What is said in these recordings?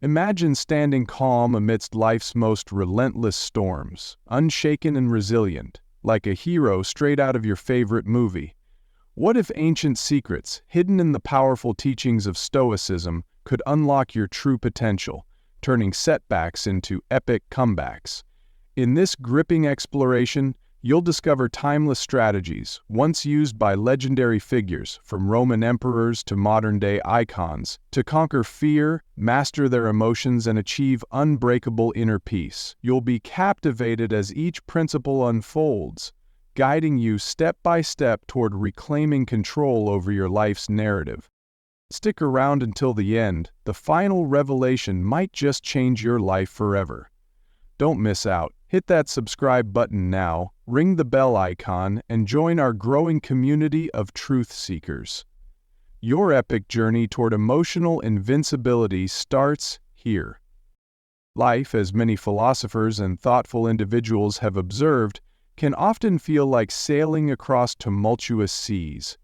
Imagine standing calm amidst life's most relentless storms, unshaken and resilient, like a hero straight out of your favorite movie. What if ancient secrets, hidden in the powerful teachings of Stoicism, could unlock your true potential, turning setbacks into epic comebacks? In this gripping exploration, you'll discover timeless strategies, once used by legendary figures, from Roman emperors to modern-day icons, to conquer fear, master their emotions, and achieve unbreakable inner peace. You'll be captivated as each principle unfolds, guiding you step by step toward reclaiming control over your life's narrative. Stick around until the end. The final revelation might just change your life forever. Don't miss out. Hit that subscribe button now, ring the bell icon, and join our growing community of truth seekers. Your epic journey toward emotional invincibility starts here. Life, as many philosophers and thoughtful individuals have observed, can often feel like sailing across tumultuous seas.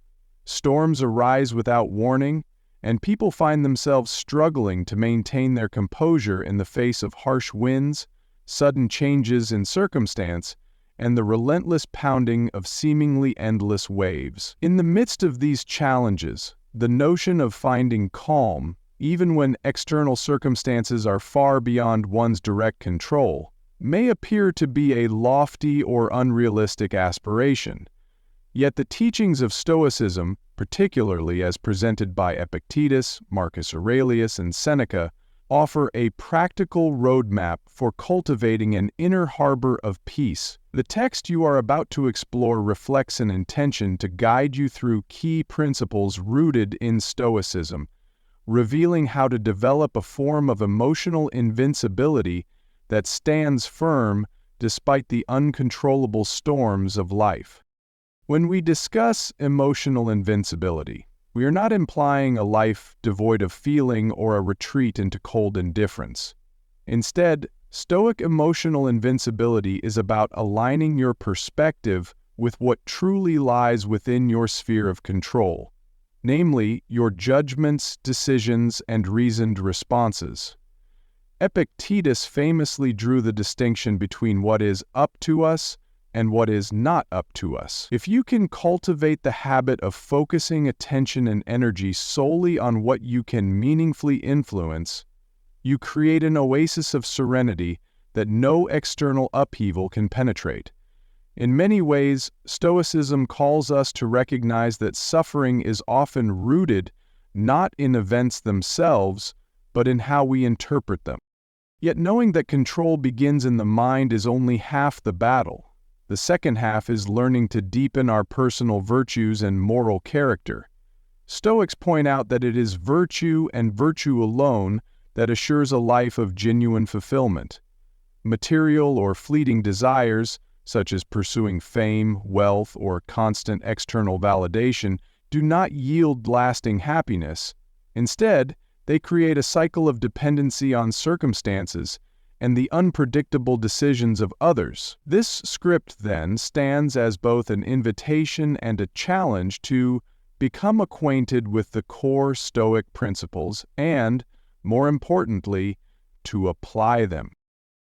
Storms arise without warning, and people find themselves struggling to maintain their composure in the face of harsh winds, sudden changes in circumstance, and the relentless pounding of seemingly endless waves. In the midst of these challenges, the notion of finding calm, even when external circumstances are far beyond one's direct control, may appear to be a lofty or unrealistic aspiration. Yet the teachings of Stoicism, particularly as presented by Epictetus, Marcus Aurelius, and Seneca, offer a practical roadmap for cultivating an inner harbor of peace. The text you are about to explore reflects an intention to guide you through key principles rooted in Stoicism, revealing how to develop a form of emotional invincibility that stands firm despite the uncontrollable storms of life. When we discuss emotional invincibility, we are not implying a life devoid of feeling or a retreat into cold indifference. Instead, Stoic emotional invincibility is about aligning your perspective with what truly lies within your sphere of control, namely your judgments, decisions, and reasoned responses. Epictetus famously drew the distinction between what is up to us and what is not up to us. If you can cultivate the habit of focusing attention and energy solely on what you can meaningfully influence, you create an oasis of serenity that no external upheaval can penetrate. In many ways, Stoicism calls us to recognize that suffering is often rooted not in events themselves, but in how we interpret them. Yet knowing that control begins in the mind is only half the battle. The second half is learning to deepen our personal virtues and moral character. Stoics point out that it is virtue and virtue alone that assures a life of genuine fulfillment. Material or fleeting desires, such as pursuing fame, wealth, or constant external validation, do not yield lasting happiness. Instead, they create a cycle of dependency on circumstances and the unpredictable decisions of others. This script, then, stands as both an invitation and a challenge to become acquainted with the core Stoic principles and, more importantly, to apply them.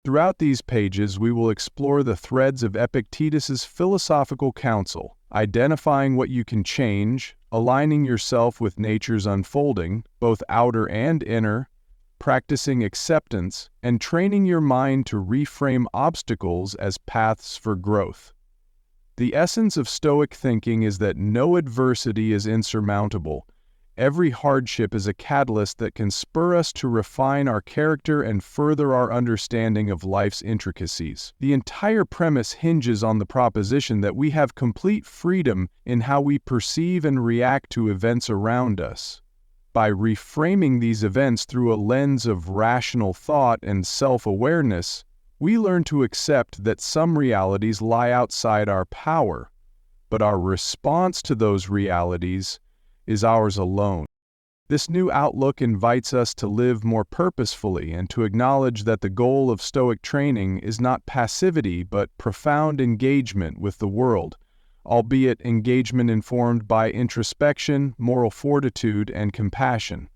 Throughout these pages, we will explore the threads of Epictetus's philosophical counsel, identifying what you can change, aligning yourself with nature's unfolding, both outer and inner, practicing acceptance, and training your mind to reframe obstacles as paths for growth. The essence of Stoic thinking is that no adversity is insurmountable. Every hardship is a catalyst that can spur us to refine our character and further our understanding of life's intricacies. The entire premise hinges on the proposition that we have complete freedom in how we perceive and react to events around us. By reframing these events through a lens of rational thought and self-awareness, we learn to accept that some realities lie outside our power, but our response to those realities is ours alone. This new outlook invites us to live more purposefully and to acknowledge that the goal of Stoic training is not passivity but profound engagement with the world, albeit engagement informed by introspection, moral fortitude, and compassion.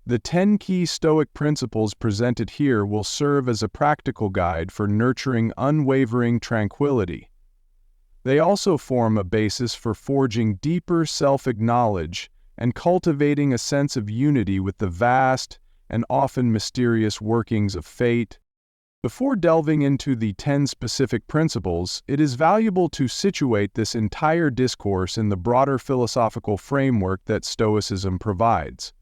The 10 key Stoic principles presented here will serve as a practical guide for nurturing unwavering tranquility. They also form a basis for forging deeper self-acknowledge and cultivating a sense of unity with the vast and often mysterious workings of fate. Before delving into the 10 specific principles, it is valuable to situate this entire discourse in the broader philosophical framework that Stoicism provides.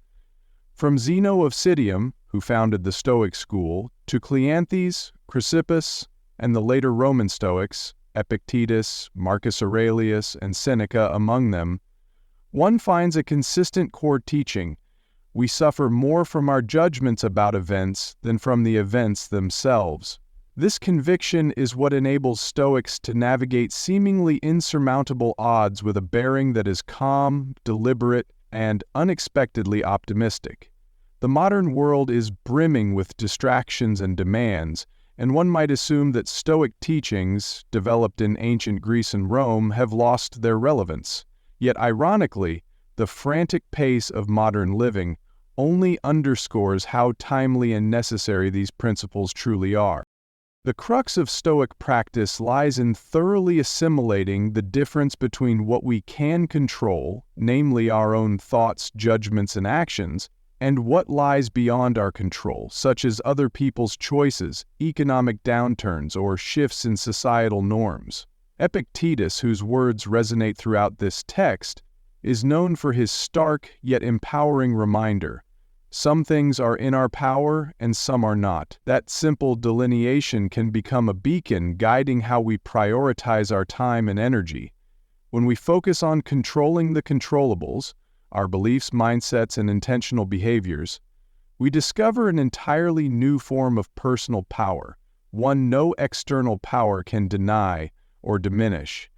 From Zeno of Citium, who founded the Stoic school, to Cleanthes, Chrysippus, and the later Roman Stoics, Epictetus, Marcus Aurelius, and Seneca among them, one finds a consistent core teaching: we suffer more from our judgments about events than from the events themselves. This conviction is what enables Stoics to navigate seemingly insurmountable odds with a bearing that is calm, deliberate, and unexpectedly optimistic. The modern world is brimming with distractions and demands, and one might assume that Stoic teachings, developed in ancient Greece and Rome, have lost their relevance. Yet ironically, the frantic pace of modern living only underscores how timely and necessary these principles truly are. The crux of Stoic practice lies in thoroughly assimilating the difference between what we can control, namely our own thoughts, judgments, and actions, and what lies beyond our control, such as other people's choices, economic downturns, or shifts in societal norms. Epictetus, whose words resonate throughout this text, is known for his stark yet empowering reminder: some things are in our power and some are not. That simple delineation can become a beacon guiding how we prioritize our time and energy. When we focus on controlling the controllables, our beliefs, mindsets, and intentional behaviors, we discover an entirely new form of personal power, one no external power can deny or diminish.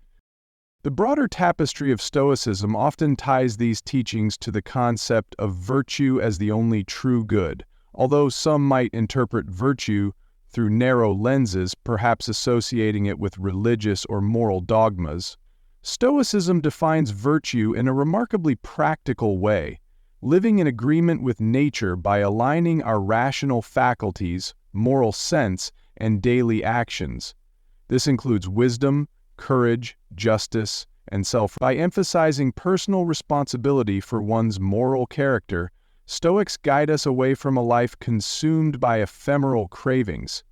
The broader tapestry of Stoicism often ties these teachings to the concept of virtue as the only true good, although some might interpret virtue through narrow lenses, perhaps associating it with religious or moral dogmas. Stoicism defines virtue in a remarkably practical way, living in agreement with nature by aligning our rational faculties, moral sense, and daily actions. This includes wisdom, courage, justice, and self. By emphasizing personal responsibility for one's moral character, Stoics guide us away from a life consumed by ephemeral cravings.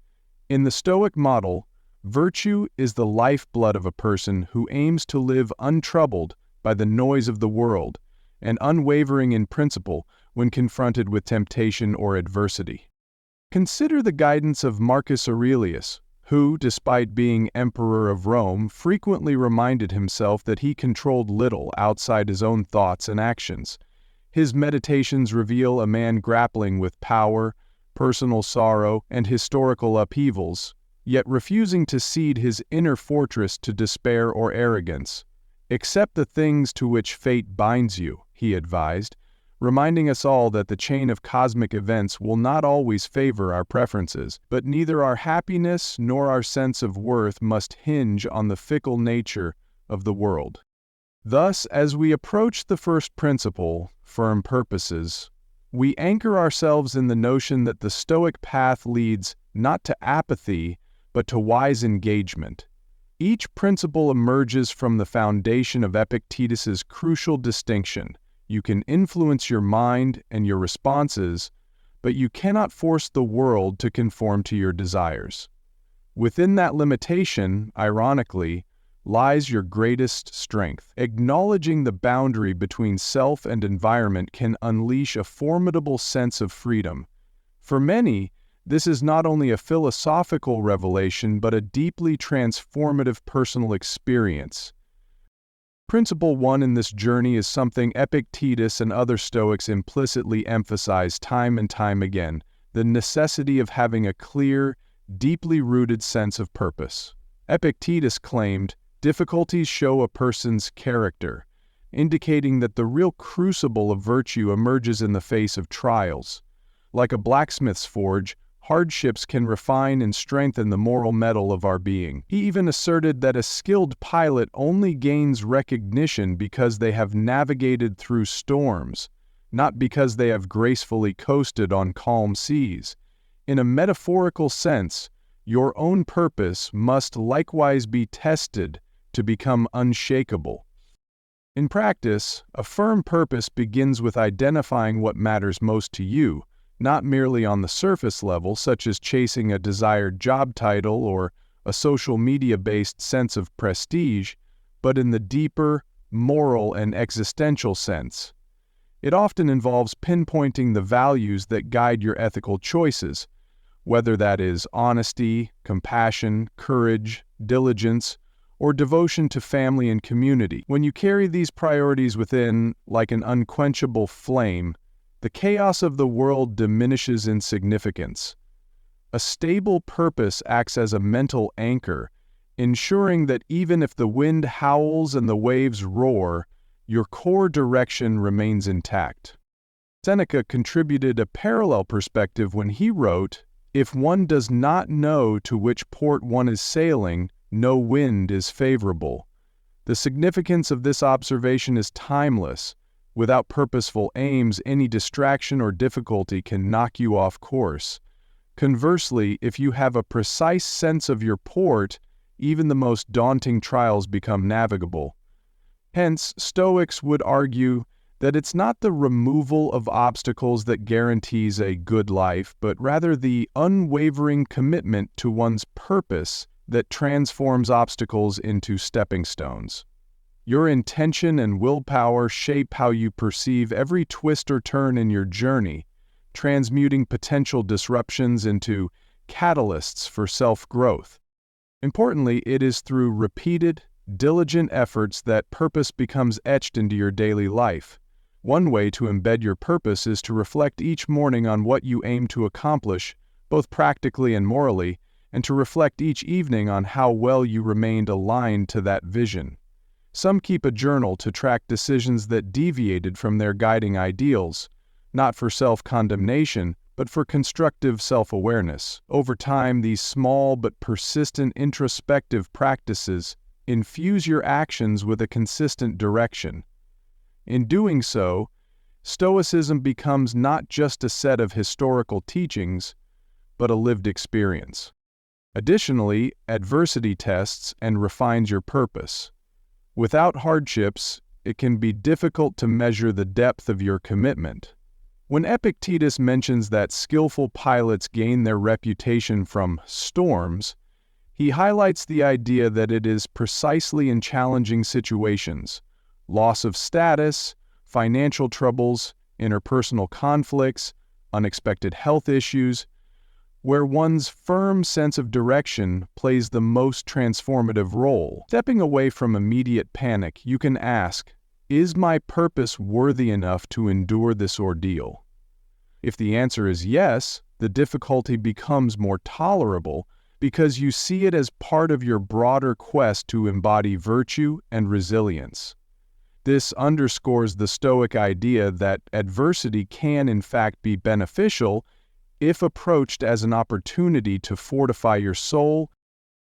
In the Stoic model, virtue is the lifeblood of a person who aims to live untroubled by the noise of the world and unwavering in principle when confronted with temptation or adversity. Consider the guidance of Marcus Aurelius, who, despite being emperor of Rome, frequently reminded himself that he controlled little outside his own thoughts and actions. His meditations reveal a man grappling with power, personal sorrow, and historical upheavals, yet refusing to cede his inner fortress to despair or arrogance. "Accept the things to which fate binds you," he advised, reminding us all that the chain of cosmic events will not always favor our preferences, but neither our happiness nor our sense of worth must hinge on the fickle nature of the world. Thus, as we approach the first principle, firm purposes, we anchor ourselves in the notion that the Stoic path leads not to apathy, but to wise engagement. Each principle emerges from the foundation of Epictetus's crucial distinction: you can influence your mind and your responses, but you cannot force the world to conform to your desires. Within that limitation, ironically, lies your greatest strength. Acknowledging the boundary between self and environment can unleash a formidable sense of freedom. For many, this is not only a philosophical revelation, but a deeply transformative personal experience. Principle 1 in this journey is something Epictetus and other Stoics implicitly emphasize time and time again: the necessity of having a clear, deeply rooted sense of purpose. Epictetus claimed, "Difficulties show a person's character," indicating that the real crucible of virtue emerges in the face of trials. Like a blacksmith's forge, hardships can refine and strengthen the moral metal of our being. He even asserted that a skilled pilot only gains recognition because they have navigated through storms, not because they have gracefully coasted on calm seas. In a metaphorical sense, your own purpose must likewise be tested to become unshakable. In practice, a firm purpose begins with identifying what matters most to you, not merely on the surface level, such as chasing a desired job title or a social media-based sense of prestige, but in the deeper, moral and existential sense. It often involves pinpointing the values that guide your ethical choices, whether that is honesty, compassion, courage, diligence, or devotion to family and community. When you carry these priorities within, like an unquenchable flame, the chaos of the world diminishes in significance. A stable purpose acts as a mental anchor, ensuring that even if the wind howls and the waves roar, your core direction remains intact. Seneca contributed a parallel perspective when he wrote, "If one does not know to which port one is sailing, no wind is favorable." The significance of this observation is timeless. Without purposeful aims, any distraction or difficulty can knock you off course. Conversely, if you have a precise sense of your port, even the most daunting trials become navigable. Hence, Stoics would argue that it's not the removal of obstacles that guarantees a good life, but rather the unwavering commitment to one's purpose that transforms obstacles into stepping stones. Your intention and willpower shape how you perceive every twist or turn in your journey, transmuting potential disruptions into catalysts for self-growth. Importantly, it is through repeated, diligent efforts that purpose becomes etched into your daily life. One way to embed your purpose is to reflect each morning on what you aim to accomplish, both practically and morally, and to reflect each evening on how well you remained aligned to that vision. Some keep a journal to track decisions that deviated from their guiding ideals, not for self-condemnation, but for constructive self-awareness. Over time, these small but persistent introspective practices infuse your actions with a consistent direction. In doing so, Stoicism becomes not just a set of historical teachings, but a lived experience. Additionally, adversity tests and refines your purpose. Without hardships, it can be difficult to measure the depth of your commitment. When Epictetus mentions that skillful pilots gain their reputation from storms, he highlights the idea that it is precisely in challenging situations, loss of status, financial troubles, interpersonal conflicts, unexpected health issues, where one's firm sense of direction plays the most transformative role. Stepping away from immediate panic, you can ask, is my purpose worthy enough to endure this ordeal? If the answer is yes, the difficulty becomes more tolerable because you see it as part of your broader quest to embody virtue and resilience. This underscores the Stoic idea that adversity can in fact be beneficial if approached as an opportunity to fortify your soul.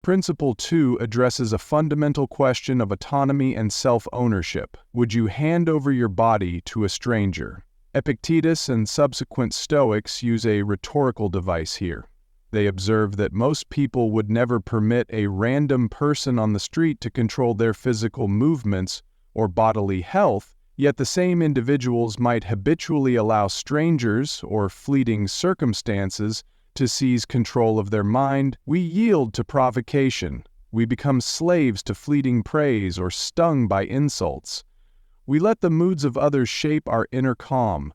Principle 2 addresses a fundamental question of autonomy and self-ownership. Would you hand over your body to a stranger? Epictetus and subsequent Stoics use a rhetorical device here. They observe that most people would never permit a random person on the street to control their physical movements or bodily health, yet the same individuals might habitually allow strangers or fleeting circumstances to seize control of their mind. We yield to provocation. We become slaves to fleeting praise or stung by insults. We let the moods of others shape our inner calm.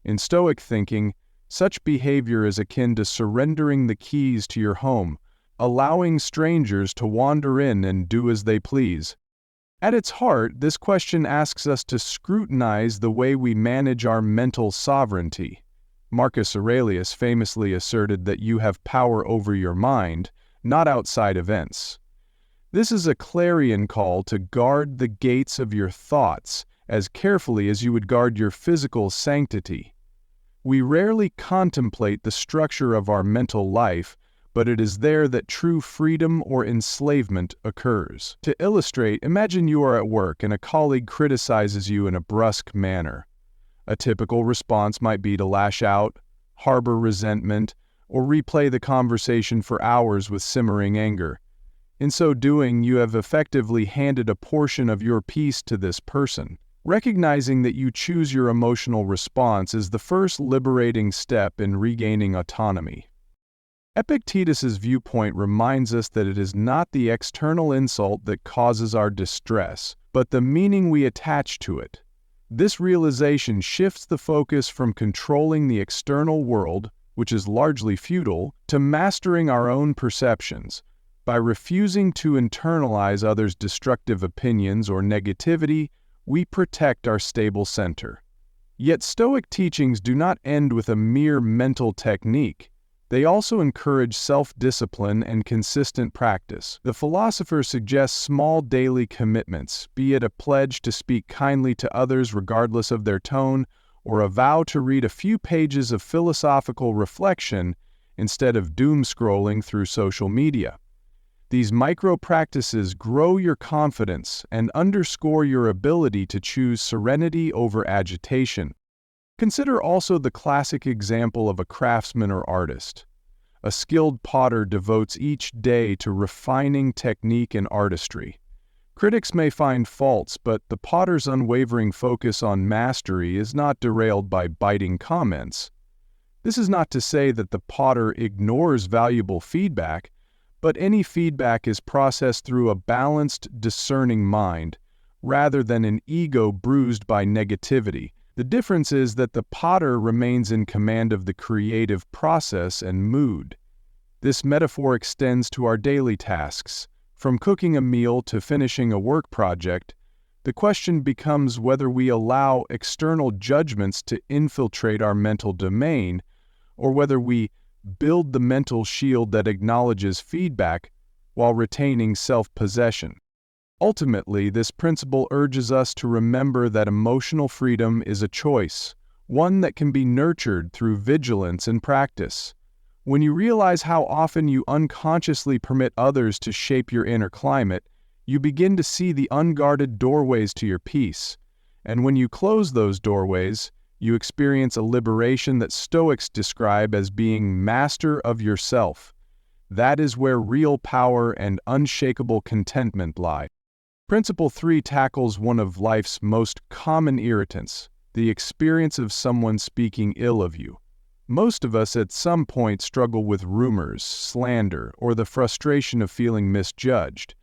In Stoic thinking, such behavior is akin to surrendering the keys to your home, allowing strangers to wander in and do as they please. At its heart, this question asks us to scrutinize the way we manage our mental sovereignty. Marcus Aurelius famously asserted that you have power over your mind, not outside events. This is a clarion call to guard the gates of your thoughts as carefully as you would guard your physical sanctity. We rarely contemplate the structure of our mental life, but it is there that true freedom or enslavement occurs. To illustrate, imagine you are at work and a colleague criticizes you in a brusque manner. A typical response might be to lash out, harbor resentment, or replay the conversation for hours with simmering anger. In so doing, you have effectively handed a portion of your peace to this person. Recognizing that you choose your emotional response is the first liberating step in regaining autonomy. Epictetus's viewpoint reminds us that it is not the external insult that causes our distress, but the meaning we attach to it. This realization shifts the focus from controlling the external world, which is largely futile, to mastering our own perceptions. By refusing to internalize others' destructive opinions or negativity, we protect our stable center. Yet Stoic teachings do not end with a mere mental technique. They also encourage self-discipline and consistent practice. The philosopher suggests small daily commitments, be it a pledge to speak kindly to others regardless of their tone, or a vow to read a few pages of philosophical reflection instead of doom-scrolling through social media. These micro-practices grow your confidence and underscore your ability to choose serenity over agitation. Consider also the classic example of a craftsman or artist. A skilled potter devotes each day to refining technique and artistry. Critics may find faults, but the potter's unwavering focus on mastery is not derailed by biting comments. This is not to say that the potter ignores valuable feedback, but any feedback is processed through a balanced, discerning mind, rather than an ego bruised by negativity. The difference is that the potter remains in command of the creative process and mood. This metaphor extends to our daily tasks. From cooking a meal to finishing a work project, the question becomes whether we allow external judgments to infiltrate our mental domain, or whether we build the mental shield that acknowledges feedback while retaining self-possession. Ultimately, this principle urges us to remember that emotional freedom is a choice, one that can be nurtured through vigilance and practice. When you realize how often you unconsciously permit others to shape your inner climate, you begin to see the unguarded doorways to your peace. And when you close those doorways, you experience a liberation that Stoics describe as being master of yourself. That is where real power and unshakable contentment lie. Principle 3 tackles one of life's most common irritants, the experience of someone speaking ill of you. Most of us at some point struggle with rumors, slander, or the frustration of feeling misjudged.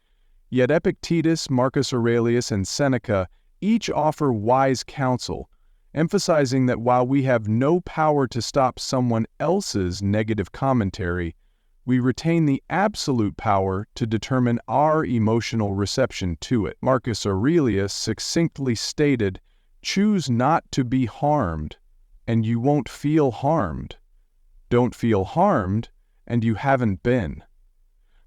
Yet Epictetus, Marcus Aurelius, and Seneca each offer wise counsel, emphasizing that while we have no power to stop someone else's negative commentary, we retain the absolute power to determine our emotional reception to it. Marcus Aurelius succinctly stated, "Choose not to be harmed, and you won't feel harmed. Don't feel harmed, and you haven't been."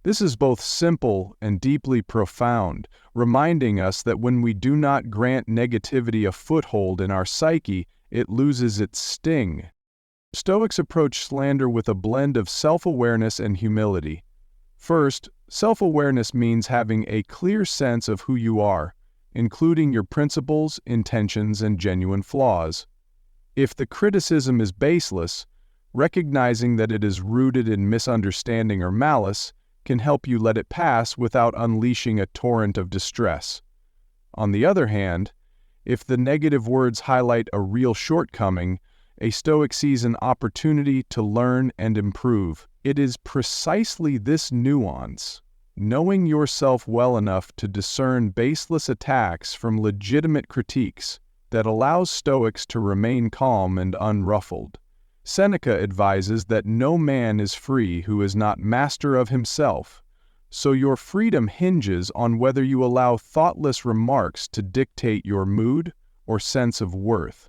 This is both simple and deeply profound, reminding us that when we do not grant negativity a foothold in our psyche, it loses its sting. Stoics approach slander with a blend of self-awareness and humility. First, self-awareness means having a clear sense of who you are, including your principles, intentions, and genuine flaws. If the criticism is baseless, recognizing that it is rooted in misunderstanding or malice can help you let it pass without unleashing a torrent of distress. On the other hand, if the negative words highlight a real shortcoming, a Stoic sees an opportunity to learn and improve. It is precisely this nuance, knowing yourself well enough to discern baseless attacks from legitimate critiques, that allows Stoics to remain calm and unruffled. Seneca advises that no man is free who is not master of himself, so your freedom hinges on whether you allow thoughtless remarks to dictate your mood or sense of worth.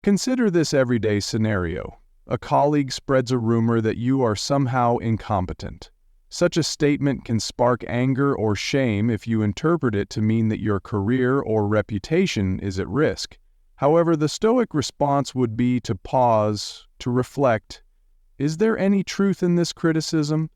Consider this everyday scenario. A colleague spreads a rumor that you are somehow incompetent. Such a statement can spark anger or shame if you interpret it to mean that your career or reputation is at risk. However, the Stoic response would be to pause, to reflect. Is there any truth in this criticism?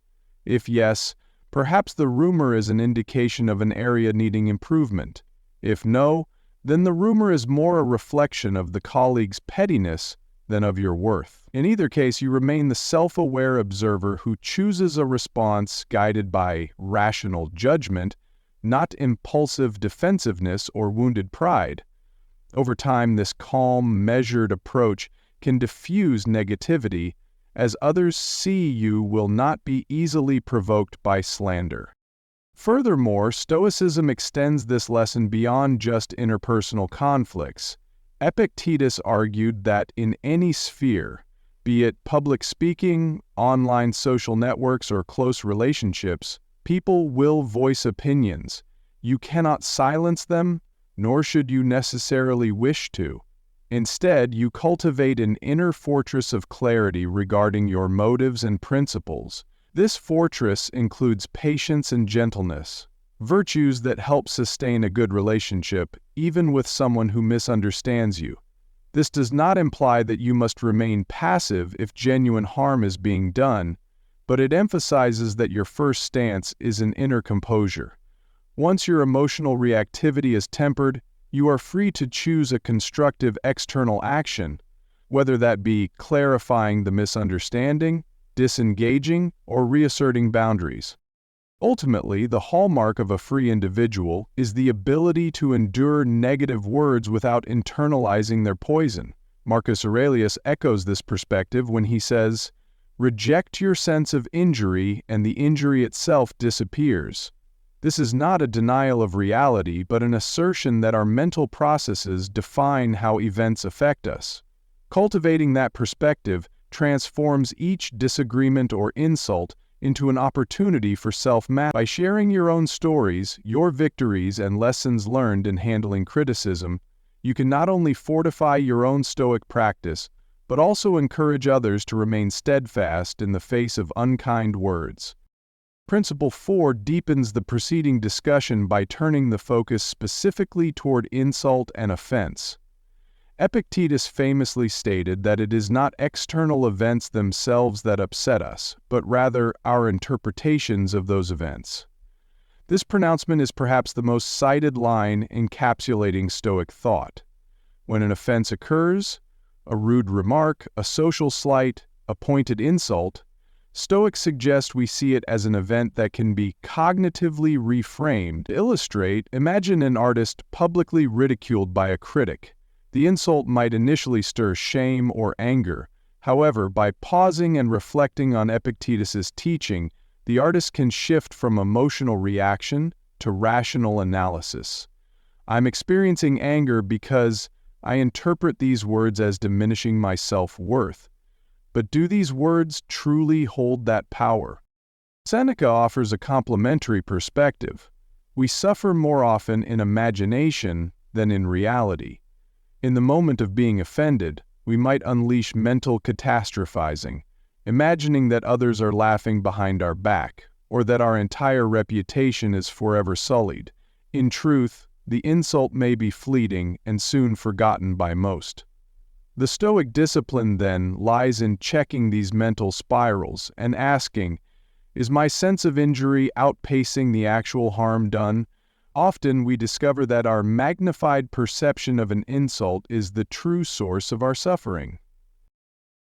If yes, perhaps the rumor is an indication of an area needing improvement. If no, then the rumor is more a reflection of the colleague's pettiness than of your worth. In either case, you remain the self-aware observer who chooses a response guided by rational judgment, not impulsive defensiveness or wounded pride. Over time, this calm, measured approach can diffuse negativity, as others see you will not be easily provoked by slander. Furthermore, Stoicism extends this lesson beyond just interpersonal conflicts. Epictetus argued that in any sphere, be it public speaking, online social networks, or close relationships, people will voice opinions. You cannot silence them, nor should you necessarily wish to. Instead, you cultivate an inner fortress of clarity regarding your motives and principles. This fortress includes patience and gentleness, virtues that help sustain a good relationship, even with someone who misunderstands you. This does not imply that you must remain passive if genuine harm is being done, but it emphasizes that your first stance is an inner composure. Once your emotional reactivity is tempered, you are free to choose a constructive external action, whether that be clarifying the misunderstanding, disengaging, or reasserting boundaries. Ultimately, the hallmark of a free individual is the ability to endure negative words without internalizing their poison. Marcus Aurelius echoes this perspective when he says, "Reject your sense of injury and the injury itself disappears." This is not a denial of reality, but an assertion that our mental processes define how events affect us. Cultivating that perspective transforms each disagreement or insult into an opportunity for self-mastery. By sharing your own stories, your victories, and lessons learned in handling criticism, you can not only fortify your own Stoic practice, but also encourage others to remain steadfast in the face of unkind words. Principle 4 deepens the preceding discussion by turning the focus specifically toward insult and offense. Epictetus famously stated that it is not external events themselves that upset us, but rather our interpretations of those events. This pronouncement is perhaps the most cited line encapsulating Stoic thought. When an offense occurs, a rude remark, a social slight, a pointed insult, Stoics suggest we see it as an event that can be cognitively reframed. To illustrate, imagine an artist publicly ridiculed by a critic. The insult might initially stir shame or anger. However, by pausing and reflecting on Epictetus's teaching, the artist can shift from emotional reaction to rational analysis. I'm experiencing anger because I interpret these words as diminishing my self-worth. But do these words truly hold that power? Seneca offers a complementary perspective. We suffer more often in imagination than in reality. In the moment of being offended, we might unleash mental catastrophizing, imagining that others are laughing behind our back, or that our entire reputation is forever sullied. In truth, the insult may be fleeting and soon forgotten by most. The Stoic discipline, then, lies in checking these mental spirals and asking, is my sense of injury outpacing the actual harm done? Often we discover that our magnified perception of an insult is the true source of our suffering.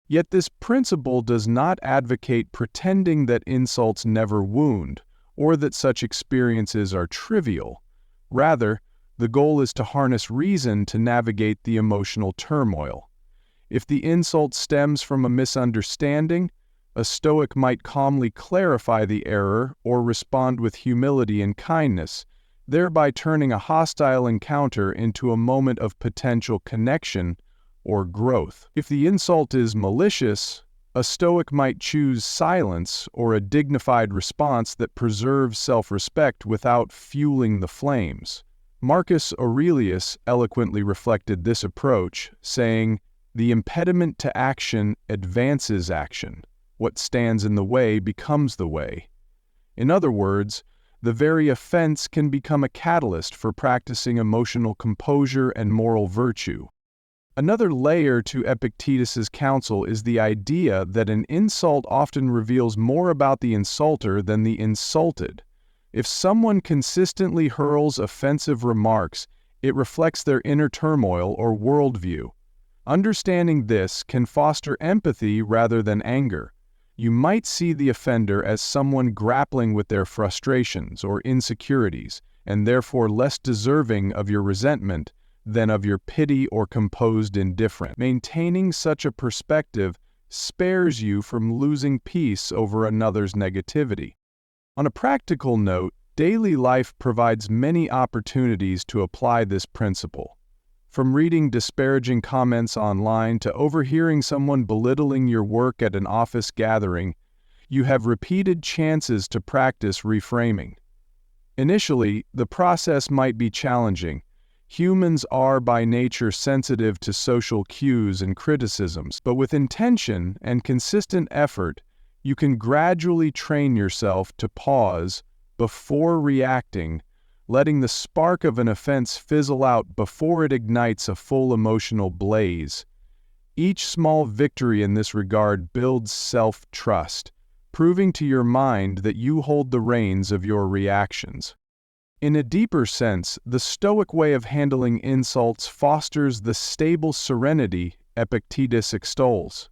Yet this principle does not advocate pretending that insults never wound, or that such experiences are trivial. Rather, the goal is to harness reason to navigate the emotional turmoil. If the insult stems from a misunderstanding, a Stoic might calmly clarify the error or respond with humility and kindness, thereby turning a hostile encounter into a moment of potential connection or growth. If the insult is malicious, a Stoic might choose silence or a dignified response that preserves self-respect without fueling the flames. Marcus Aurelius eloquently reflected this approach, saying, "The impediment to action advances action. What stands in the way becomes the way." In other words, the very offense can become a catalyst for practicing emotional composure and moral virtue. Another layer to Epictetus's counsel is the idea that an insult often reveals more about the insulter than the insulted. If someone consistently hurls offensive remarks, It reflects their inner turmoil or worldview. Understanding this can foster empathy rather than anger. You might see the offender as someone grappling with their frustrations or insecurities, and therefore less deserving of your resentment than of your pity or composed indifference. Maintaining such a perspective spares you from losing peace over another's negativity. On a practical note, daily life provides many opportunities to apply this principle. From reading disparaging comments online to overhearing someone belittling your work at an office gathering, you have repeated chances to practice reframing. Initially, the process might be challenging. Humans are by nature sensitive to social cues and criticisms, but with intention and consistent effort, you can gradually train yourself to pause before reacting, letting the spark of an offense fizzle out before it ignites a full emotional blaze. Each small victory in this regard builds self-trust, proving to your mind that you hold the reins of your reactions. In a deeper sense, the Stoic way of handling insults fosters the stable serenity Epictetus extols.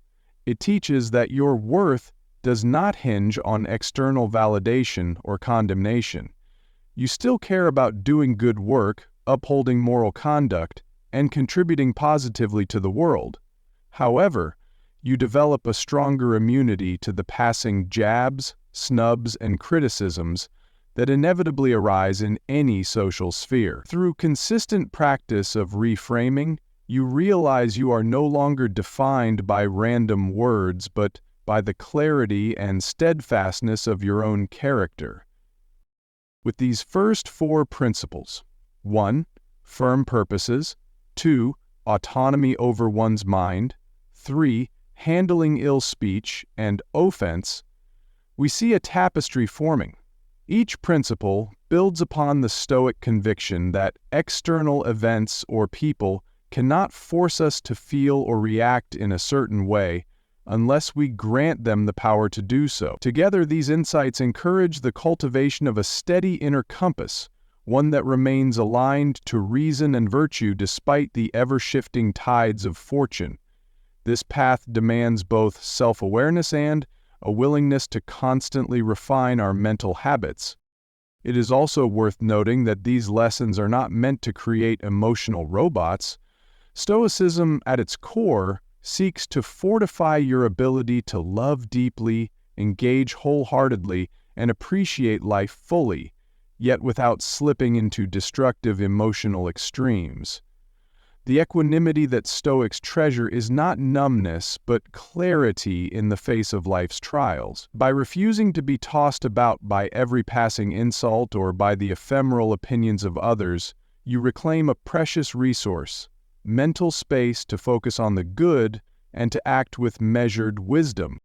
It teaches that your worth does not hinge on external validation or condemnation. You still care about doing good work, upholding moral conduct, and contributing positively to the world. However, you develop a stronger immunity to the passing jabs, snubs, and criticisms that inevitably arise in any social sphere. Through consistent practice of reframing, you realize you are no longer defined by random words, but by the clarity and steadfastness of your own character. With these first four principles, 1. Firm purposes, 2. Autonomy over one's mind, 3. Handling ill speech and offense, we see a tapestry forming. Each principle builds upon the Stoic conviction that external events or people cannot force us to feel or react in a certain way unless we grant them the power to do so. Together, these insights encourage the cultivation of a steady inner compass, one that remains aligned to reason and virtue despite the ever-shifting tides of fortune. This path demands both self-awareness and a willingness to constantly refine our mental habits. It is also worth noting that these lessons are not meant to create emotional robots. Stoicism, at its core, seeks to fortify your ability to love deeply, engage wholeheartedly, and appreciate life fully, yet without slipping into destructive emotional extremes. The equanimity that Stoics treasure is not numbness, but clarity in the face of life's trials. By refusing to be tossed about by every passing insult or by the ephemeral opinions of others, you reclaim a precious resource, mental space to focus on the good and to act with measured wisdom.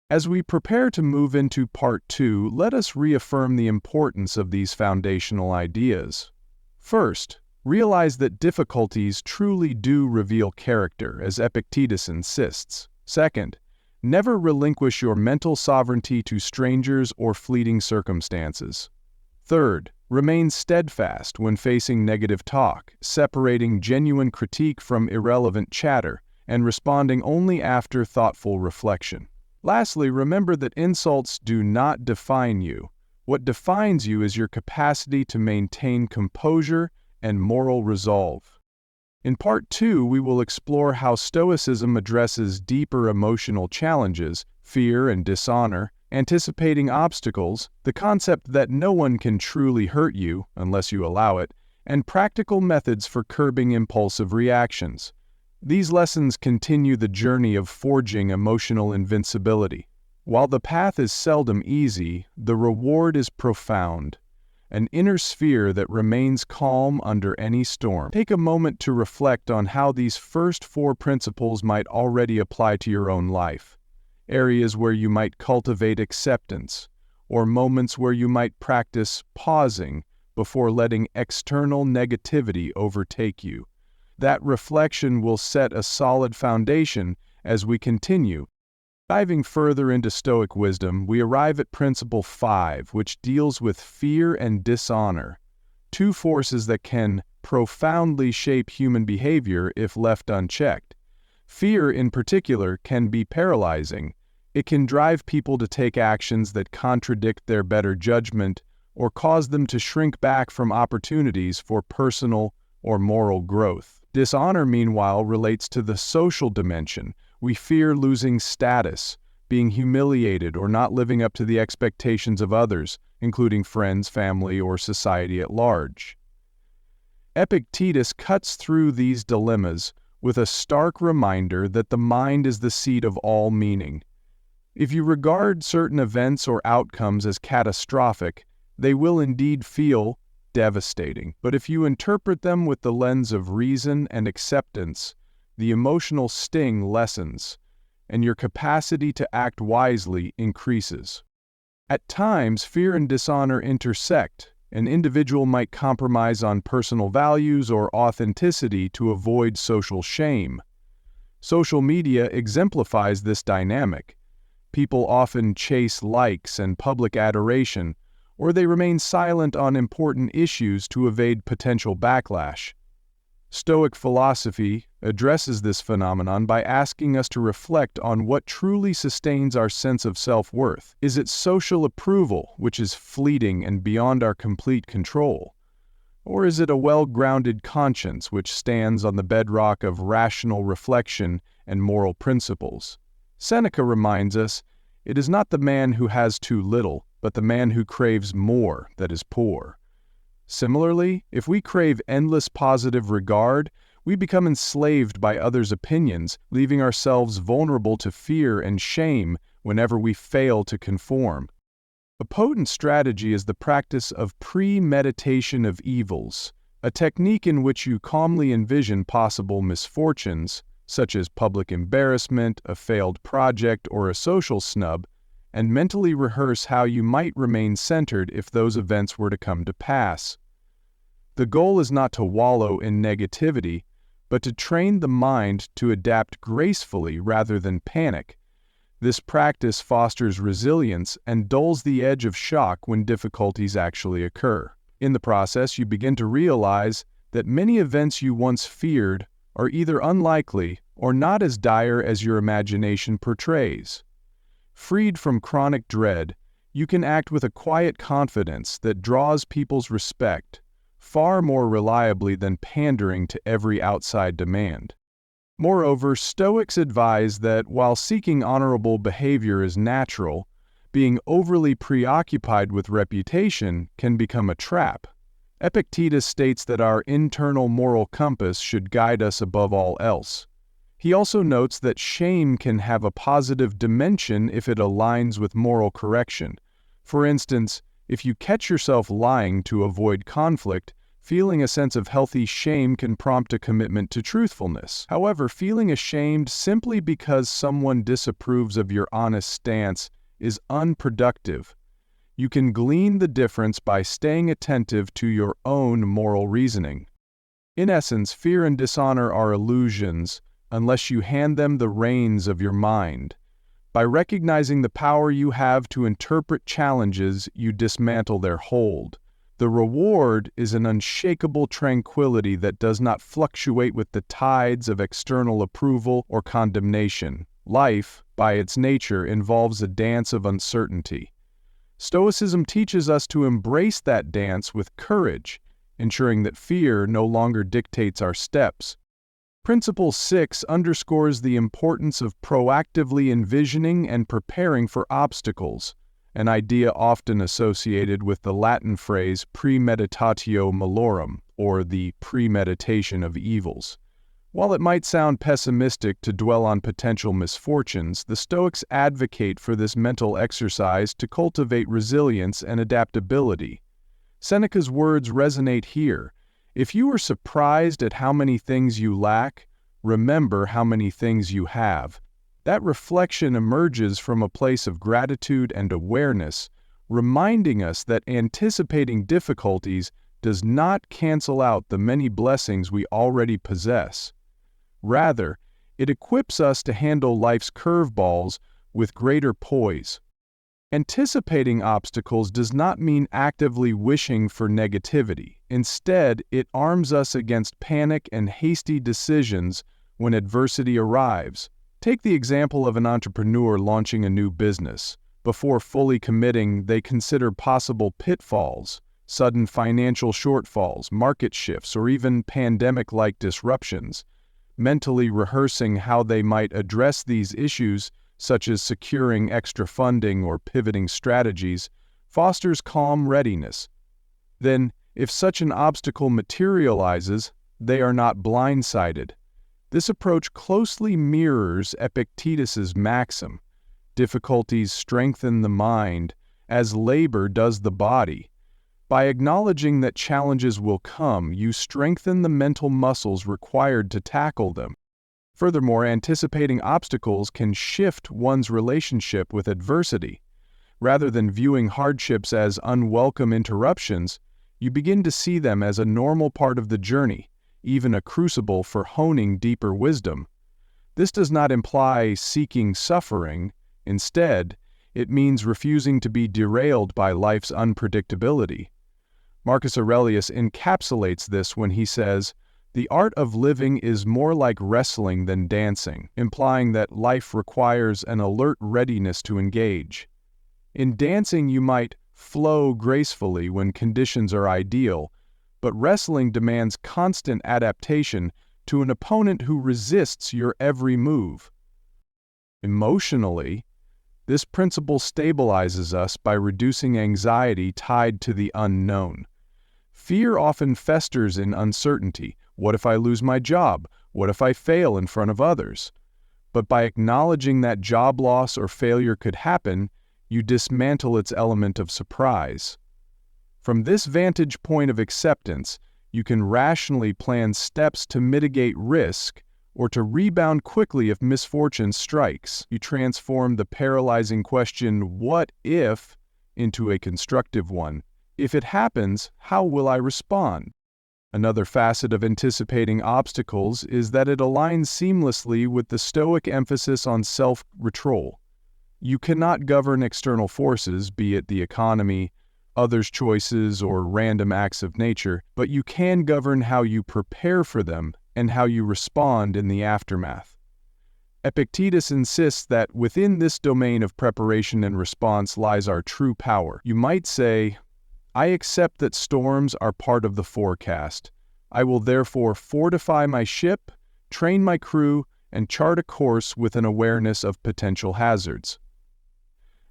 As we prepare to move into Part 2, let us reaffirm the importance of these foundational ideas. First, realize that difficulties truly do reveal character, as Epictetus insists. Second, never relinquish your mental sovereignty to strangers or fleeting circumstances. Third, remain steadfast when facing negative talk, separating genuine critique from irrelevant chatter, and responding only after thoughtful reflection. Lastly, remember that insults do not define you. What defines you is your capacity to maintain composure and moral resolve. In Part 2, we will explore how Stoicism addresses deeper emotional challenges, fear and dishonor, anticipating obstacles, the concept that no one can truly hurt you unless you allow it, and practical methods for curbing impulsive reactions. These lessons continue the journey of forging emotional invincibility. While the path is seldom easy, the reward is profound. An inner sphere that remains calm under any storm. Take a moment to reflect on how these first four principles might already apply to your own life. Areas where you might cultivate acceptance, or moments where you might practice pausing before letting external negativity overtake you. That reflection will set a solid foundation as we continue. Diving further into Stoic wisdom, we arrive at Principle 5, which deals with fear and dishonor, two forces that can profoundly shape human behavior if left unchecked. Fear, in particular, can be paralyzing. It can drive people to take actions that contradict their better judgment or cause them to shrink back from opportunities for personal or moral growth. Dishonor, meanwhile, relates to the social dimension. We fear losing status, being humiliated, or not living up to the expectations of others, including friends, family, or society at large. Epictetus cuts through these dilemmas with a stark reminder that the mind is the seat of all meaning. If you regard certain events or outcomes as catastrophic, they will indeed feel devastating. But if you interpret them with the lens of reason and acceptance, the emotional sting lessens, and your capacity to act wisely increases. At times, fear and dishonor intersect. An individual might compromise on personal values or authenticity to avoid social shame. Social media exemplifies this dynamic. People often chase likes and public adoration, or they remain silent on important issues to evade potential backlash. Stoic philosophy addresses this phenomenon by asking us to reflect on what truly sustains our sense of self-worth. Is it social approval, which is fleeting and beyond our complete control? Or is it a well-grounded conscience which stands on the bedrock of rational reflection and moral principles? Seneca reminds us, it is not the man who has too little, but the man who craves more that is poor. Similarly, if we crave endless positive regard, we become enslaved by others' opinions, leaving ourselves vulnerable to fear and shame whenever we fail to conform. A potent strategy is the practice of premeditation of evils, a technique in which you calmly envision possible misfortunes, such as public embarrassment, a failed project, or a social snub, and mentally rehearse how you might remain centered if those events were to come to pass. The goal is not to wallow in negativity, but to train the mind to adapt gracefully rather than panic. This practice fosters resilience and dulls the edge of shock when difficulties actually occur. In the process, you begin to realize that many events you once feared are either unlikely or not as dire as your imagination portrays. Freed from chronic dread, you can act with a quiet confidence that draws people's respect, far more reliably than pandering to every outside demand. Moreover, Stoics advise that while seeking honorable behavior is natural, being overly preoccupied with reputation can become a trap. Epictetus states that our internal moral compass should guide us above all else. He also notes that shame can have a positive dimension if it aligns with moral correction. For instance, if you catch yourself lying to avoid conflict, feeling a sense of healthy shame can prompt a commitment to truthfulness. However, feeling ashamed simply because someone disapproves of your honest stance is unproductive. You can glean the difference by staying attentive to your own moral reasoning. In essence, fear and dishonor are illusions unless you hand them the reins of your mind. By recognizing the power you have to interpret challenges, you dismantle their hold. The reward is an unshakable tranquility that does not fluctuate with the tides of external approval or condemnation. Life, by its nature, involves a dance of uncertainty. Stoicism teaches us to embrace that dance with courage, ensuring that fear no longer dictates our steps. Principle 6 underscores the importance of proactively envisioning and preparing for obstacles, an idea often associated with the Latin phrase premeditatio malorum, or the premeditation of evils. While it might sound pessimistic to dwell on potential misfortunes, the Stoics advocate for this mental exercise to cultivate resilience and adaptability. Seneca's words resonate here. If you are surprised at how many things you lack, remember how many things you have. That reflection emerges from a place of gratitude and awareness, reminding us that anticipating difficulties does not cancel out the many blessings we already possess. Rather, it equips us to handle life's curveballs with greater poise. Anticipating obstacles does not mean actively wishing for negativity. Instead, it arms us against panic and hasty decisions when adversity arrives. Take the example of an entrepreneur launching a new business. Before fully committing, they consider possible pitfalls, sudden financial shortfalls, market shifts, or even pandemic-like disruptions. Mentally rehearsing how they might address these issues, such as securing extra funding or pivoting strategies, fosters calm readiness. Then, if such an obstacle materializes, they are not blindsided. This approach closely mirrors Epictetus's maxim, "Difficulties strengthen the mind, as labor does the body." By acknowledging that challenges will come, you strengthen the mental muscles required to tackle them. Furthermore, anticipating obstacles can shift one's relationship with adversity. Rather than viewing hardships as unwelcome interruptions, you begin to see them as a normal part of the journey, even a crucible for honing deeper wisdom. This does not imply seeking suffering. Instead, it means refusing to be derailed by life's unpredictability. Marcus Aurelius encapsulates this when he says, "The art of living is more like wrestling than dancing," implying that life requires an alert readiness to engage. In dancing, you might flow gracefully when conditions are ideal, but wrestling demands constant adaptation to an opponent who resists your every move. Emotionally, this principle stabilizes us by reducing anxiety tied to the unknown. Fear often festers in uncertainty. What if I lose my job? What if I fail in front of others? But by acknowledging that job loss or failure could happen, you dismantle its element of surprise. From this vantage point of acceptance, you can rationally plan steps to mitigate risk or to rebound quickly if misfortune strikes. You transform the paralyzing question, "What if?" into a constructive one. If it happens, how will I respond? Another facet of anticipating obstacles is that it aligns seamlessly with the Stoic emphasis on self-control. You cannot govern external forces, be it the economy, others' choices, or random acts of nature, but you can govern how you prepare for them and how you respond in the aftermath. Epictetus insists that within this domain of preparation and response lies our true power. You might say, "I accept that storms are part of the forecast. I will therefore fortify my ship, train my crew, and chart a course with an awareness of potential hazards."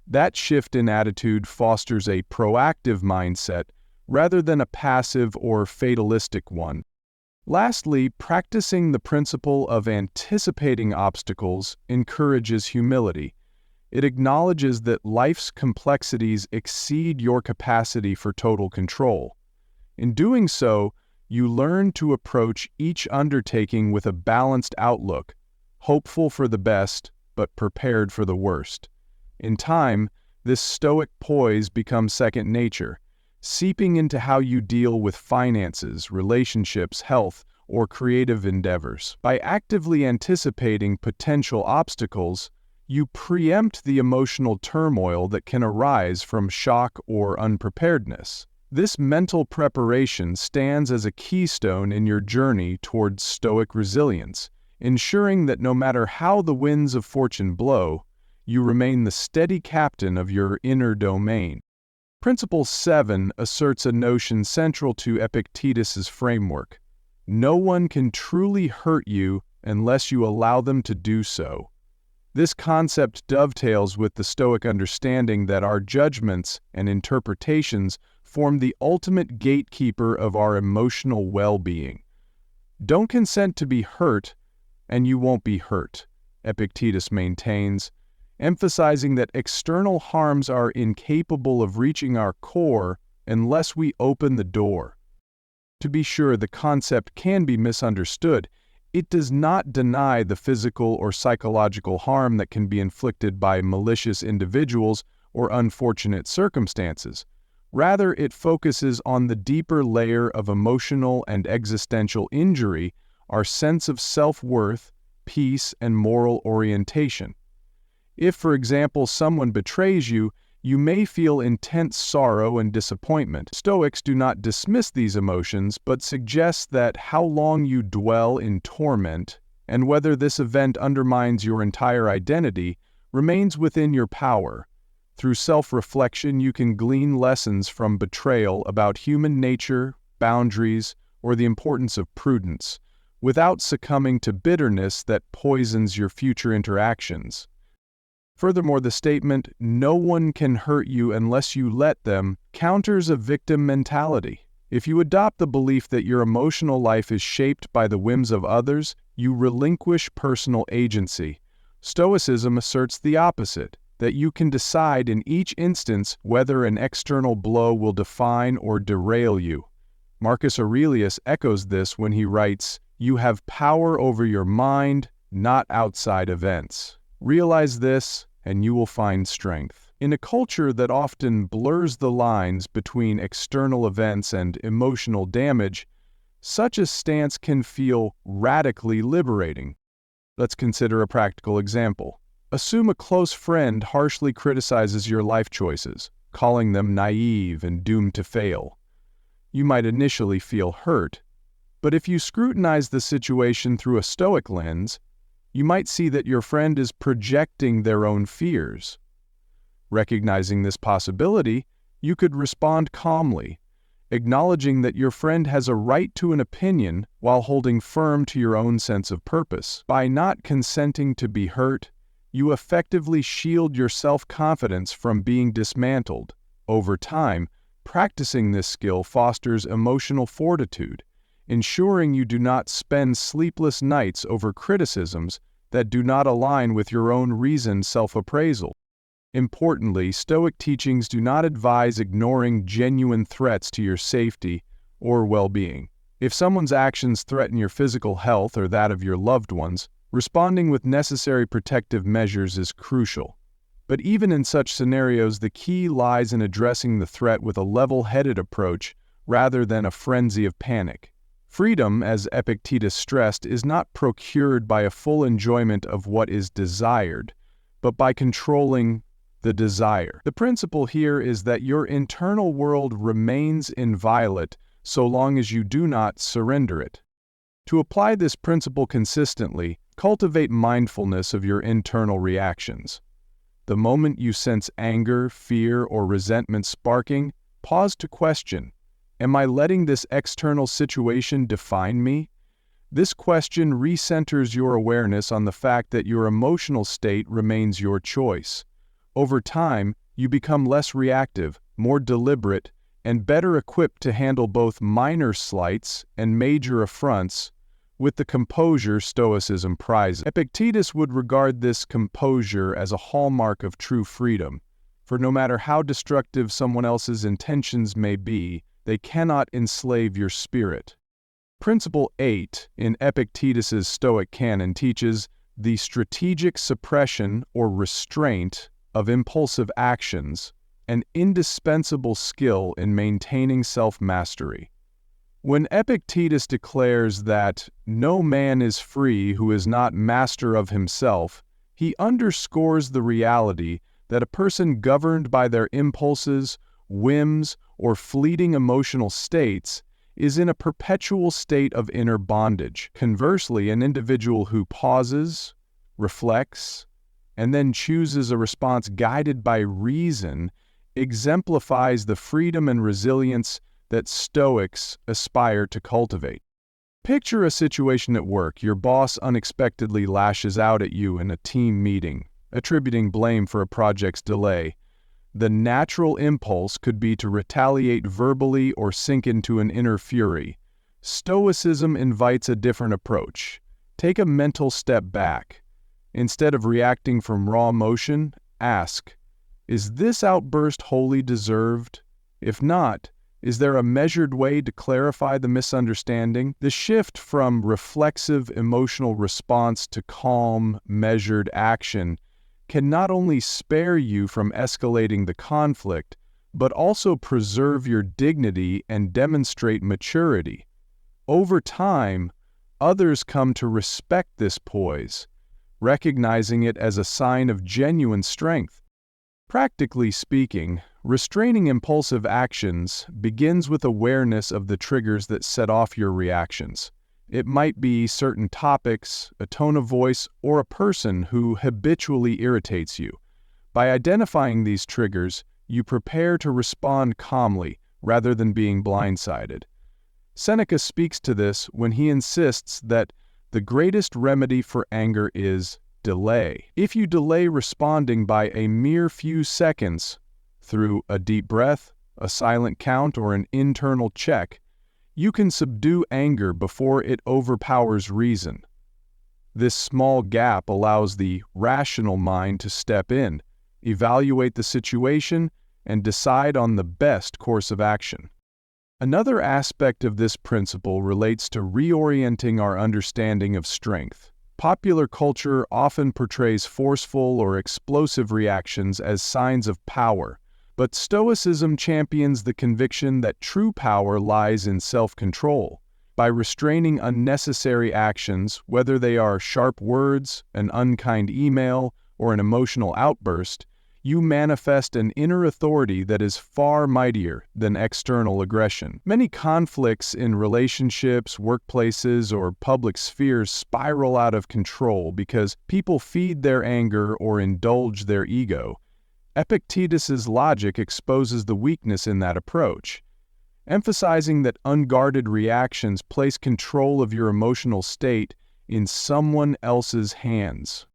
That shift in attitude fosters a proactive mindset rather than a passive or fatalistic one. Lastly, practicing the principle of anticipating obstacles encourages humility. It acknowledges that life's complexities exceed your capacity for total control. In doing so, you learn to approach each undertaking with a balanced outlook, hopeful for the best, but prepared for the worst. In time, this stoic poise becomes second nature, seeping into how you deal with finances, relationships, health, or creative endeavors. By actively anticipating potential obstacles, you preempt the emotional turmoil that can arise from shock or unpreparedness. This mental preparation stands as a keystone in your journey towards stoic resilience, ensuring that no matter how the winds of fortune blow, you remain the steady captain of your inner domain. Principle 7 asserts a notion central to Epictetus's framework. No one can truly hurt you unless you allow them to do so. This concept dovetails with the Stoic understanding that our judgments and interpretations form the ultimate gatekeeper of our emotional well-being. Don't consent to be hurt, and you won't be hurt, Epictetus maintains, emphasizing that external harms are incapable of reaching our core unless we open the door. To be sure, the concept can be misunderstood. It does not deny the physical or psychological harm that can be inflicted by malicious individuals or unfortunate circumstances. Rather, it focuses on the deeper layer of emotional and existential injury, our sense of self-worth, peace, and moral orientation. If, for example, someone betrays you, You may feel intense sorrow and disappointment. Stoics do not dismiss these emotions, but suggest that how long you dwell in torment, and whether this event undermines your entire identity, remains within your power. Through self-reflection, you can glean lessons from betrayal about human nature, boundaries, or the importance of prudence, without succumbing to bitterness that poisons your future interactions. Furthermore, the statement, "no one can hurt you unless you let them," counters a victim mentality. If you adopt the belief that your emotional life is shaped by the whims of others, you relinquish personal agency. Stoicism asserts the opposite, that you can decide in each instance whether an external blow will define or derail you. Marcus Aurelius echoes this when he writes, "You have power over your mind, not outside events. Realize this, and you will find strength." In a culture that often blurs the lines between external events and emotional damage, such a stance can feel radically liberating. Let's consider a practical example. Assume a close friend harshly criticizes your life choices, calling them naive and doomed to fail. You might initially feel hurt, but if you scrutinize the situation through a Stoic lens, you might see that your friend is projecting their own fears. Recognizing this possibility, you could respond calmly, acknowledging that your friend has a right to an opinion while holding firm to your own sense of purpose. By not consenting to be hurt, you effectively shield your self-confidence from being dismantled. Over time, practicing this skill fosters emotional fortitude, ensuring you do not spend sleepless nights over criticisms that do not align with your own reasoned self-appraisal. Importantly, Stoic teachings do not advise ignoring genuine threats to your safety or well-being. If someone's actions threaten your physical health or that of your loved ones, responding with necessary protective measures is crucial. But even in such scenarios, the key lies in addressing the threat with a level-headed approach rather than a frenzy of panic. Freedom, as Epictetus stressed, is not procured by a full enjoyment of what is desired, but by controlling the desire. The principle here is that your internal world remains inviolate so long as you do not surrender it. To apply this principle consistently, cultivate mindfulness of your internal reactions. The moment you sense anger, fear, or resentment sparking, pause to question, "Am I letting this external situation define me?" This question recenters your awareness on the fact that your emotional state remains your choice. Over time, you become less reactive, more deliberate, and better equipped to handle both minor slights and major affronts with the composure Stoicism prizes. Epictetus would regard this composure as a hallmark of true freedom, for no matter how destructive someone else's intentions may be, they cannot enslave your spirit. Principle 8 in Epictetus's Stoic canon teaches the strategic suppression or restraint of impulsive actions, an indispensable skill in maintaining self-mastery. When Epictetus declares that no man is free who is not master of himself, he underscores the reality that a person governed by their impulses, whims, or fleeting emotional states is in a perpetual state of inner bondage. Conversely, an individual who pauses, reflects, and then chooses a response guided by reason exemplifies the freedom and resilience that Stoics aspire to cultivate. Picture a situation at work. Your boss unexpectedly lashes out at you in a team meeting, attributing blame for a project's delay. The natural impulse could be to retaliate verbally or sink into an inner fury. Stoicism invites a different approach. Take a mental step back. Instead of reacting from raw emotion, ask, "Is this outburst wholly deserved? If not, is there a measured way to clarify the misunderstanding?" The shift from reflexive emotional response to calm, measured action can not only spare you from escalating the conflict, but also preserve your dignity and demonstrate maturity. Over time, others come to respect this poise, recognizing it as a sign of genuine strength. Practically speaking, restraining impulsive actions begins with awareness of the triggers that set off your reactions. It might be certain topics, a tone of voice, or a person who habitually irritates you. By identifying these triggers, you prepare to respond calmly rather than being blindsided. Seneca speaks to this when he insists that the greatest remedy for anger is delay. If you delay responding by a mere few seconds, through a deep breath, a silent count, or an internal check, you can subdue anger before it overpowers reason. This small gap allows the rational mind to step in, evaluate the situation, and decide on the best course of action. Another aspect of this principle relates to reorienting our understanding of strength. Popular culture often portrays forceful or explosive reactions as signs of power, but Stoicism champions the conviction that true power lies in self-control. By restraining unnecessary actions, whether they are sharp words, an unkind email, or an emotional outburst, you manifest an inner authority that is far mightier than external aggression. Many conflicts in relationships, workplaces, or public spheres spiral out of control because people feed their anger or indulge their ego. Epictetus's logic exposes the weakness in that approach, emphasizing that unguarded reactions place control of your emotional state in someone else's hands.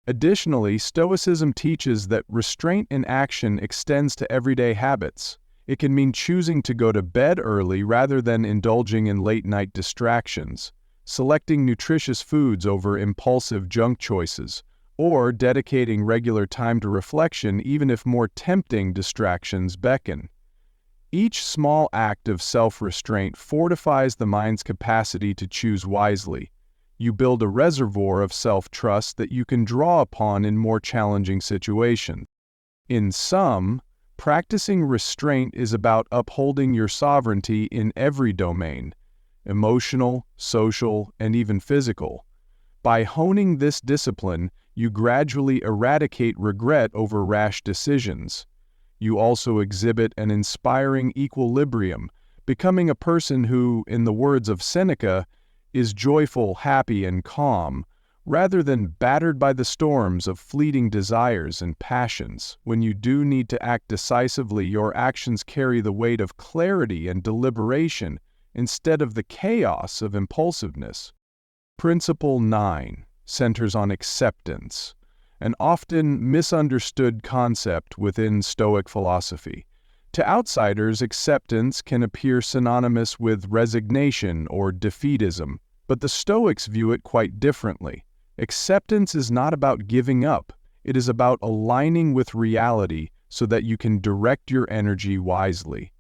Additionally, Stoicism teaches that restraint in action extends to everyday habits. It can mean choosing to go to bed early rather than indulging in late-night distractions, selecting nutritious foods over impulsive junk choices, or dedicating regular time to reflection even if more tempting distractions beckon. Each small act of self-restraint fortifies the mind's capacity to choose wisely. You build a reservoir of self-trust that you can draw upon in more challenging situations. In sum, practicing restraint is about upholding your sovereignty in every domain, emotional, social, and even physical. By honing this discipline, you gradually eradicate regret over rash decisions. You also exhibit an inspiring equilibrium, becoming a person who, in the words of Seneca, is joyful, happy, and calm, rather than battered by the storms of fleeting desires and passions. When you do need to act decisively, your actions carry the weight of clarity and deliberation instead of the chaos of impulsiveness. Principle 9 centers on acceptance, an often misunderstood concept within Stoic philosophy. To outsiders, acceptance can appear synonymous with resignation or defeatism, but the Stoics view it quite differently. Acceptance is not about giving up, it is about aligning with reality so that you can direct your energy wisely.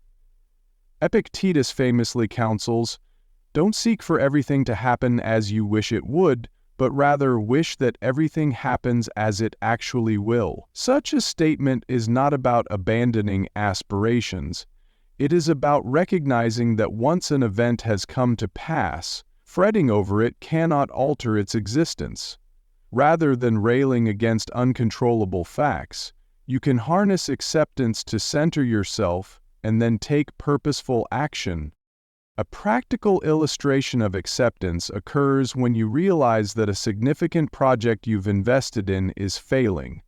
Epictetus famously counsels, "Don't seek for everything to happen as you wish it would, but rather wish that everything happens as it actually will." Such a statement is not about abandoning aspirations. It is about recognizing that once an event has come to pass, fretting over it cannot alter its existence. Rather than railing against uncontrollable facts, you can harness acceptance to center yourself and then take purposeful action. A practical illustration of acceptance occurs when you realize that a significant project you've invested in is failing.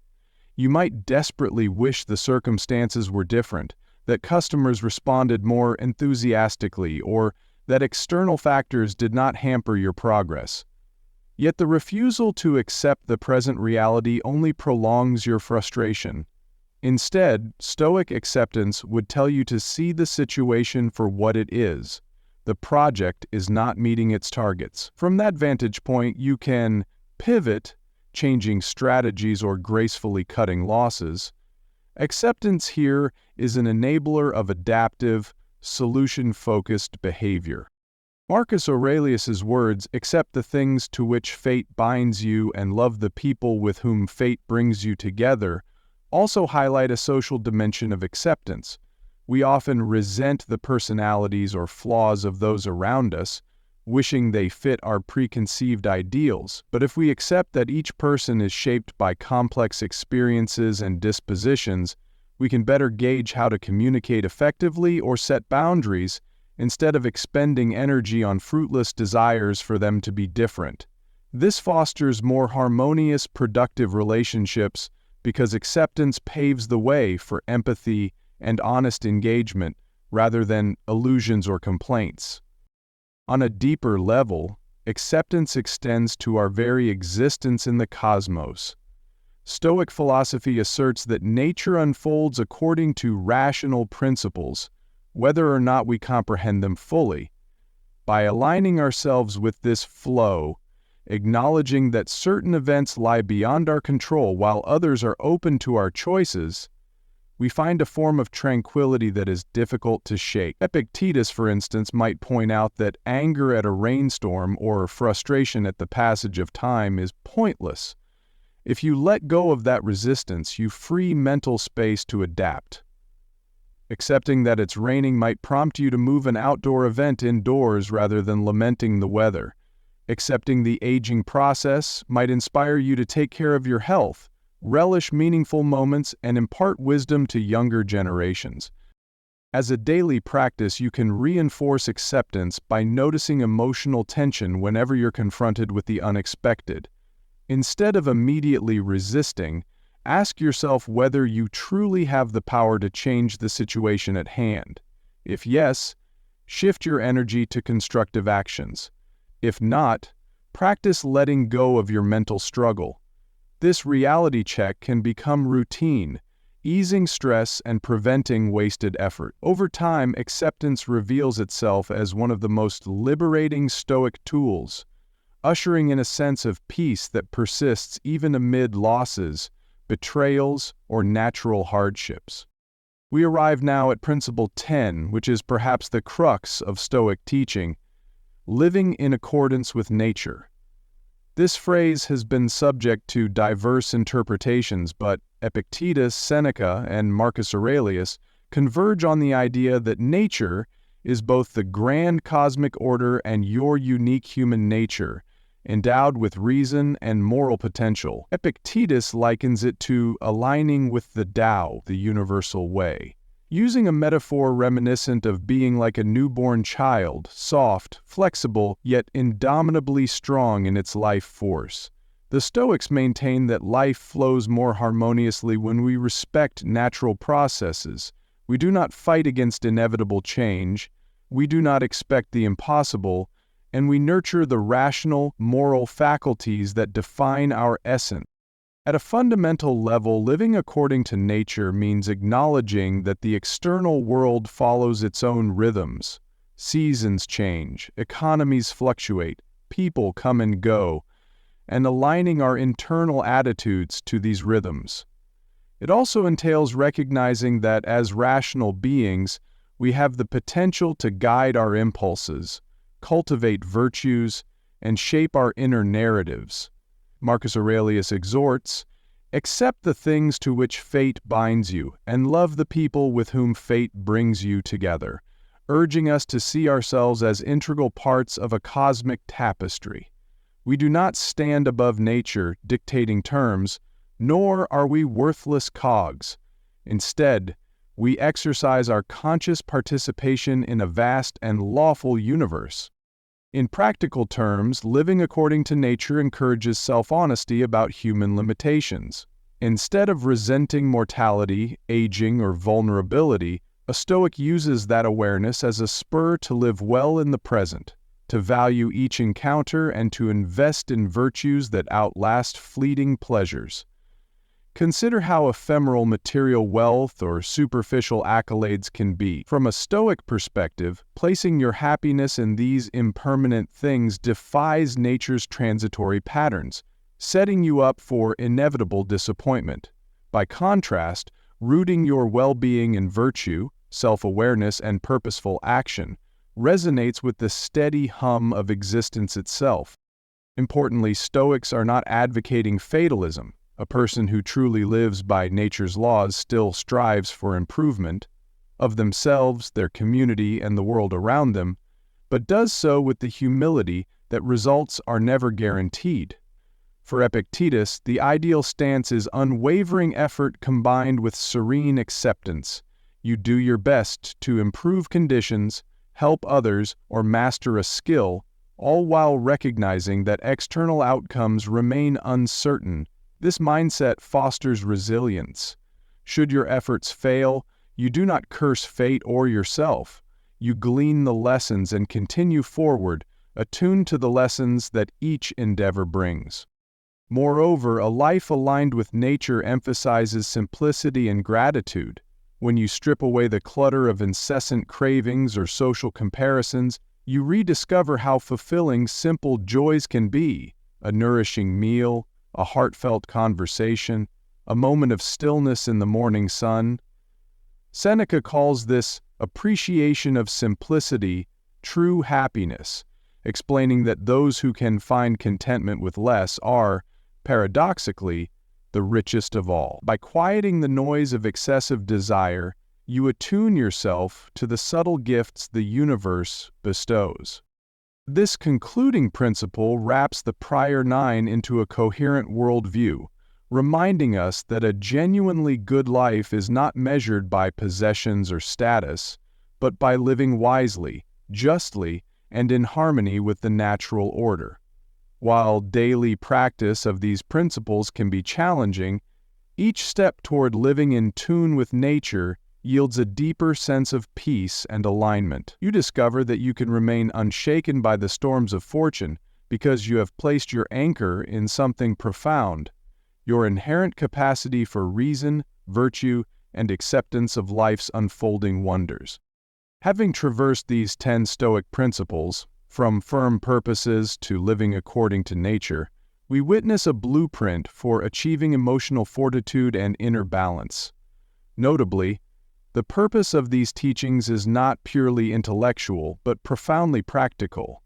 You might desperately wish the circumstances were different, that customers responded more enthusiastically, or that external factors did not hamper your progress. Yet the refusal to accept the present reality only prolongs your frustration. Instead, Stoic acceptance would tell you to see the situation for what it is. The project is not meeting its targets. From that vantage point, you can pivot, changing strategies or gracefully cutting losses. Acceptance here is an enabler of adaptive, solution-focused behavior. Marcus Aurelius's words, "Accept the things to which fate binds you and love the people with whom fate brings you together," also highlight a social dimension of acceptance. We often resent the personalities or flaws of those around us, wishing they fit our preconceived ideals, but if we accept that each person is shaped by complex experiences and dispositions, we can better gauge how to communicate effectively or set boundaries instead of expending energy on fruitless desires for them to be different. This fosters more harmonious, productive relationships because acceptance paves the way for empathy and honest engagement rather than illusions or complaints. On a deeper level, acceptance extends to our very existence in the cosmos. Stoic philosophy asserts that nature unfolds according to rational principles, whether or not we comprehend them fully. By aligning ourselves with this flow, acknowledging that certain events lie beyond our control while others are open to our choices, we find a form of tranquility that is difficult to shake. Epictetus, for instance, might point out that anger at a rainstorm or frustration at the passage of time is pointless. If you let go of that resistance, you free mental space to adapt. Accepting that it's raining might prompt you to move an outdoor event indoors rather than lamenting the weather. Accepting the aging process might inspire you to take care of your health, relish meaningful moments, and impart wisdom to younger generations. As a daily practice, you can reinforce acceptance by noticing emotional tension whenever you're confronted with the unexpected. Instead of immediately resisting, ask yourself whether you truly have the power to change the situation at hand. If yes, shift your energy to constructive actions. If not, practice letting go of your mental struggle. This reality check can become routine, easing stress and preventing wasted effort. Over time, acceptance reveals itself as one of the most liberating Stoic tools, ushering in a sense of peace that persists even amid losses, betrayals, or natural hardships. We arrive now at Principle 10, which is perhaps the crux of Stoic teaching: living in accordance with nature. This phrase has been subject to diverse interpretations, but Epictetus, Seneca, and Marcus Aurelius converge on the idea that nature is both the grand cosmic order and your unique human nature, endowed with reason and moral potential. Epictetus likens it to aligning with the Tao, the universal way. Using a metaphor reminiscent of being like a newborn child, soft, flexible, yet indomitably strong in its life force. The Stoics maintain that life flows more harmoniously when we respect natural processes. We do not fight against inevitable change, we do not expect the impossible, and we nurture the rational, moral faculties that define our essence. At a fundamental level, living according to nature means acknowledging that the external world follows its own rhythms. Seasons change, economies fluctuate, people come and go, and aligning our internal attitudes to these rhythms. It also entails recognizing that as rational beings, we have the potential to guide our impulses, cultivate virtues, and shape our inner narratives. Marcus Aurelius exhorts, "Accept the things to which fate binds you, and love the people with whom fate brings you together," urging us to see ourselves as integral parts of a cosmic tapestry. We do not stand above nature dictating terms, nor are we worthless cogs. Instead, we exercise our conscious participation in a vast and lawful universe. In practical terms, living according to nature encourages self-honesty about human limitations. Instead of resenting mortality, aging, or vulnerability, a Stoic uses that awareness as a spur to live well in the present, to value each encounter, and to invest in virtues that outlast fleeting pleasures. Consider how ephemeral material wealth or superficial accolades can be. From a Stoic perspective, placing your happiness in these impermanent things defies nature's transitory patterns, setting you up for inevitable disappointment. By contrast, rooting your well-being in virtue, self-awareness, and purposeful action resonates with the steady hum of existence itself. Importantly, Stoics are not advocating fatalism. A person who truly lives by nature's laws still strives for improvement of themselves, their community, and the world around them, but does so with the humility that results are never guaranteed. For Epictetus, the ideal stance is unwavering effort combined with serene acceptance. You do your best to improve conditions, help others, or master a skill, all while recognizing that external outcomes remain uncertain. This mindset fosters resilience. Should your efforts fail, you do not curse fate or yourself. You glean the lessons and continue forward, attuned to the lessons that each endeavor brings. Moreover, a life aligned with nature emphasizes simplicity and gratitude. When you strip away the clutter of incessant cravings or social comparisons, you rediscover how fulfilling simple joys can be: a nourishing meal, a heartfelt conversation, a moment of stillness in the morning sun. Seneca calls this appreciation of simplicity true happiness, explaining that those who can find contentment with less are, paradoxically, the richest of all. By quieting the noise of excessive desire, you attune yourself to the subtle gifts the universe bestows. This concluding principle wraps the prior 9 into a coherent worldview, reminding us that a genuinely good life is not measured by possessions or status, but by living wisely, justly, and in harmony with the natural order. While daily practice of these principles can be challenging, each step toward living in tune with nature yields a deeper sense of peace and alignment. You discover that you can remain unshaken by the storms of fortune because you have placed your anchor in something profound: your inherent capacity for reason, virtue, and acceptance of life's unfolding wonders. Having traversed these 10 Stoic principles, from firm purposes to living according to nature, we witness a blueprint for achieving emotional fortitude and inner balance. Notably, the purpose of these teachings is not purely intellectual, but profoundly practical.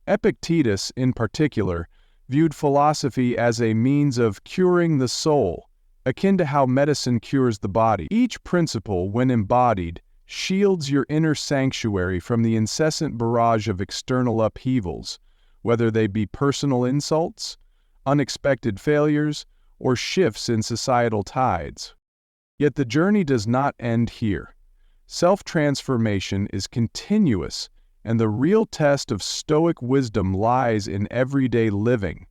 Epictetus, in particular, viewed philosophy as a means of curing the soul, akin to how medicine cures the body. Each principle, when embodied, shields your inner sanctuary from the incessant barrage of external upheavals, whether they be personal insults, unexpected failures, or shifts in societal tides. Yet the journey does not end here. Self-transformation is continuous, and the real test of Stoic wisdom lies in everyday living.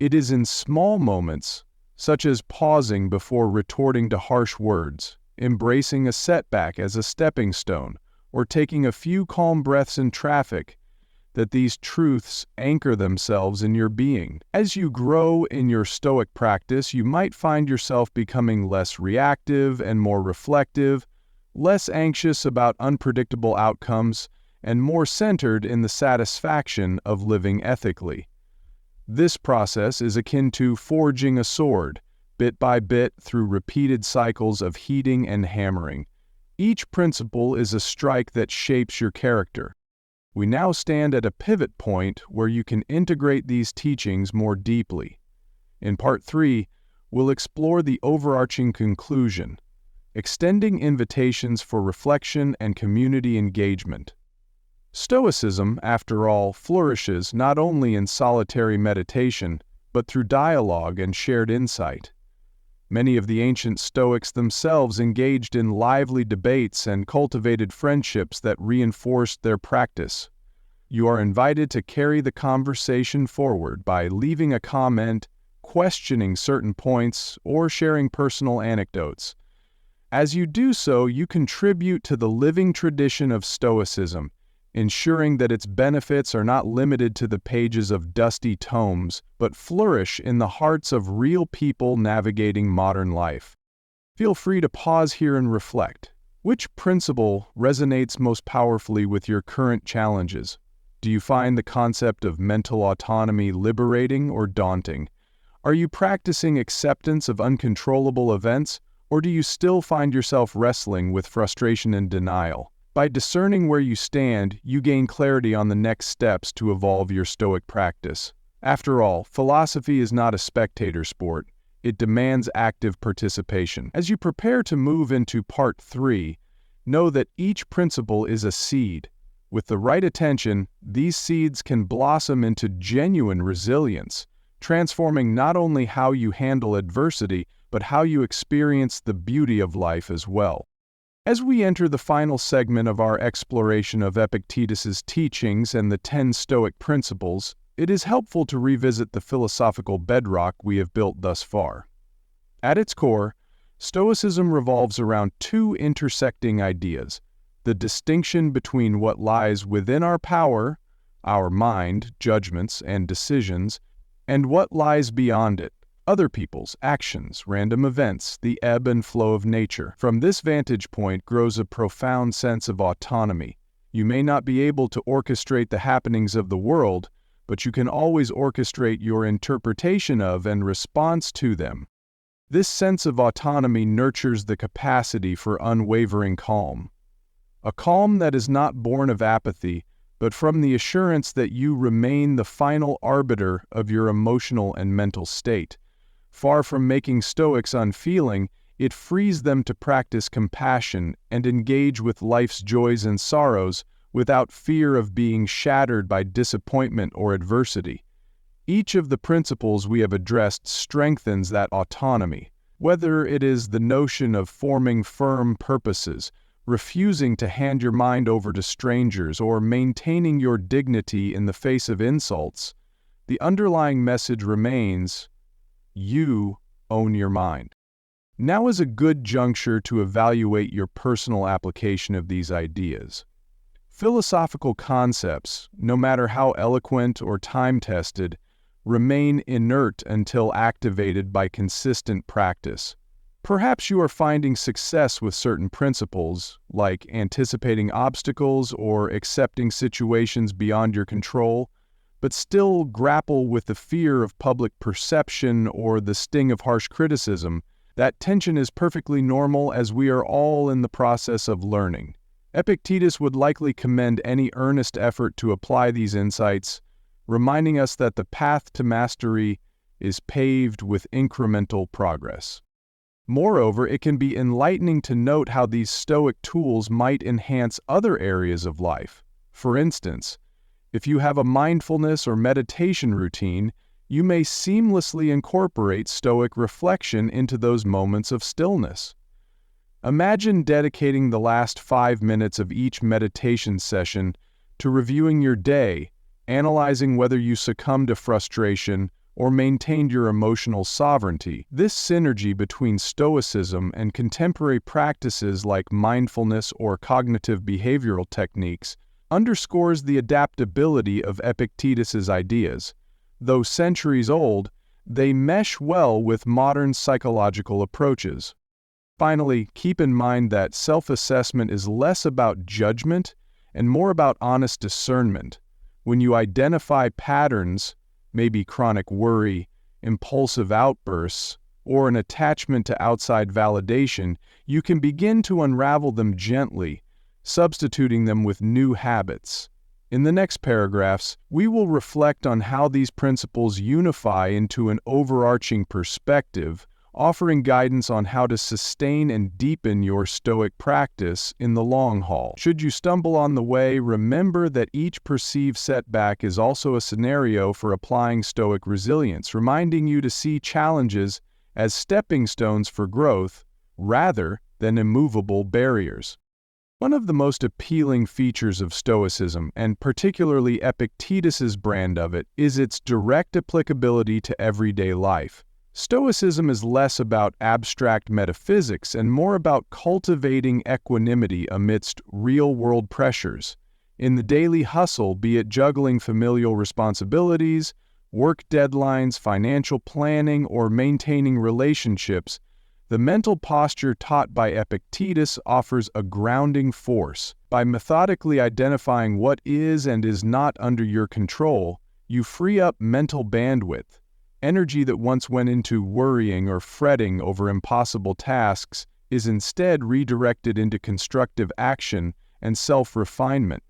It is in small moments, such as pausing before retorting to harsh words, embracing a setback as a stepping stone, or taking a few calm breaths in traffic, that these truths anchor themselves in your being. As you grow in your Stoic practice, you might find yourself becoming less reactive and more reflective, less anxious about unpredictable outcomes, and more centered in the satisfaction of living ethically. This process is akin to forging a sword, bit by bit through repeated cycles of heating and hammering. Each principle is a strike that shapes your character. We now stand at a pivot point where you can integrate these teachings more deeply. In Part 3, we'll explore the overarching conclusion: extending invitations for reflection and community engagement. Stoicism, after all, flourishes not only in solitary meditation, but through dialogue and shared insight. Many of the ancient Stoics themselves engaged in lively debates and cultivated friendships that reinforced their practice. You are invited to carry the conversation forward by leaving a comment, questioning certain points, or sharing personal anecdotes. As you do so, you contribute to the living tradition of Stoicism, ensuring that its benefits are not limited to the pages of dusty tomes, but flourish in the hearts of real people navigating modern life. Feel free to pause here and reflect. Which principle resonates most powerfully with your current challenges? Do you find the concept of mental autonomy liberating or daunting? Are you practicing acceptance of uncontrollable events, or do you still find yourself wrestling with frustration and denial? By discerning where you stand, you gain clarity on the next steps to evolve your Stoic practice. After all, philosophy is not a spectator sport. It demands active participation. As you prepare to move into Part 3, know that each principle is a seed, With the right attention, these seeds can blossom into genuine resilience, transforming not only how you handle adversity, but how you experience the beauty of life as well. As we enter the final segment of our exploration of Epictetus's teachings and the 10 Stoic principles, it is helpful to revisit the philosophical bedrock we have built thus far. At its core, Stoicism revolves around two intersecting ideas: the distinction between what lies within our power, our mind, judgments, and decisions, and what lies beyond it, other people's actions, random events, the ebb and flow of nature. From this vantage point grows a profound sense of autonomy. You may not be able to orchestrate the happenings of the world, but you can always orchestrate your interpretation of and response to them. This sense of autonomy nurtures the capacity for unwavering calm. A calm that is not born of apathy, but from the assurance that you remain the final arbiter of your emotional and mental state. Far from making Stoics unfeeling, it frees them to practice compassion and engage with life's joys and sorrows without fear of being shattered by disappointment or adversity. Each of the principles we have addressed strengthens that autonomy, whether it is the notion of forming firm purposes, refusing to hand your mind over to strangers, or maintaining your dignity in the face of insults. The underlying message remains: you own your mind. Now is a good juncture to evaluate your personal application of these ideas. Philosophical concepts, no matter how eloquent or time-tested, remain inert until activated by consistent practice. Perhaps you are finding success with certain principles, like anticipating obstacles or accepting situations beyond your control, but still grapple with the fear of public perception or the sting of harsh criticism. That tension is perfectly normal, as we are all in the process of learning. Epictetus would likely commend any earnest effort to apply these insights, reminding us that the path to mastery is paved with incremental progress. Moreover, it can be enlightening to note how these Stoic tools might enhance other areas of life. For instance, if you have a mindfulness or meditation routine, you may seamlessly incorporate Stoic reflection into those moments of stillness. Imagine dedicating the last 5 minutes of each meditation session to reviewing your day, analyzing whether you succumbed to frustration or maintained your emotional sovereignty. This synergy between Stoicism and contemporary practices like mindfulness or cognitive behavioral techniques underscores the adaptability of Epictetus's ideas. Though centuries old, they mesh well with modern psychological approaches. Finally, keep in mind that self-assessment is less about judgment and more about honest discernment. When you identify patterns, maybe chronic worry, impulsive outbursts, or an attachment to outside validation, you can begin to unravel them gently, substituting them with new habits. In the next paragraphs, we will reflect on how these principles unify into an overarching perspective, offering guidance on how to sustain and deepen your Stoic practice in the long haul. Should you stumble on the way, remember that each perceived setback is also a scenario for applying Stoic resilience, reminding you to see challenges as stepping stones for growth rather than immovable barriers. One of the most appealing features of Stoicism, and particularly Epictetus's brand of it, is its direct applicability to everyday life. Stoicism is less about abstract metaphysics and more about cultivating equanimity amidst real-world pressures. In the daily hustle, be it juggling familial responsibilities, work deadlines, financial planning, or maintaining relationships, the mental posture taught by Epictetus offers a grounding force. By methodically identifying what is and is not under your control, you free up mental bandwidth. Energy that once went into worrying or fretting over impossible tasks is instead redirected into constructive action and self-refinement.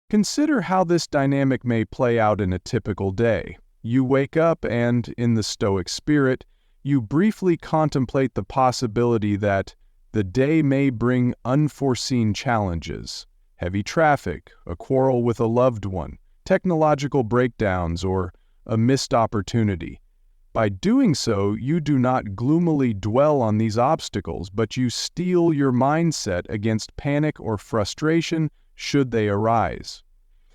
Consider how this dynamic may play out in a typical day. You wake up and, in the Stoic spirit, you briefly contemplate the possibility that the day may bring unforeseen challenges. heavy traffic, a quarrel with a loved one, technological breakdowns, or a missed opportunity. By doing so, you do not gloomily dwell on these obstacles, but you steel your mindset against panic or frustration should they arise.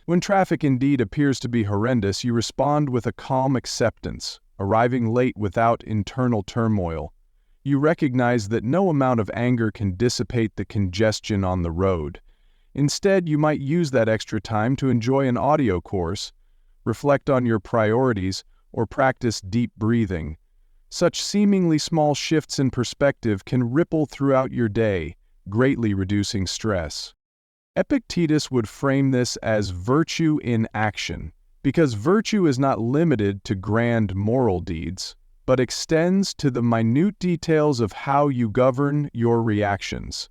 When traffic indeed appears to be horrendous, you respond with a calm acceptance, arriving late without internal turmoil. You recognize that no amount of anger can dissipate the congestion on the road. Instead, you might use that extra time to enjoy an audio course, reflect on your priorities, or practice deep breathing. Such seemingly small shifts in perspective can ripple throughout your day, greatly reducing stress. Epictetus would frame this as virtue in action, because virtue is not limited to grand moral deeds, but extends to the minute details of how you govern your reactions.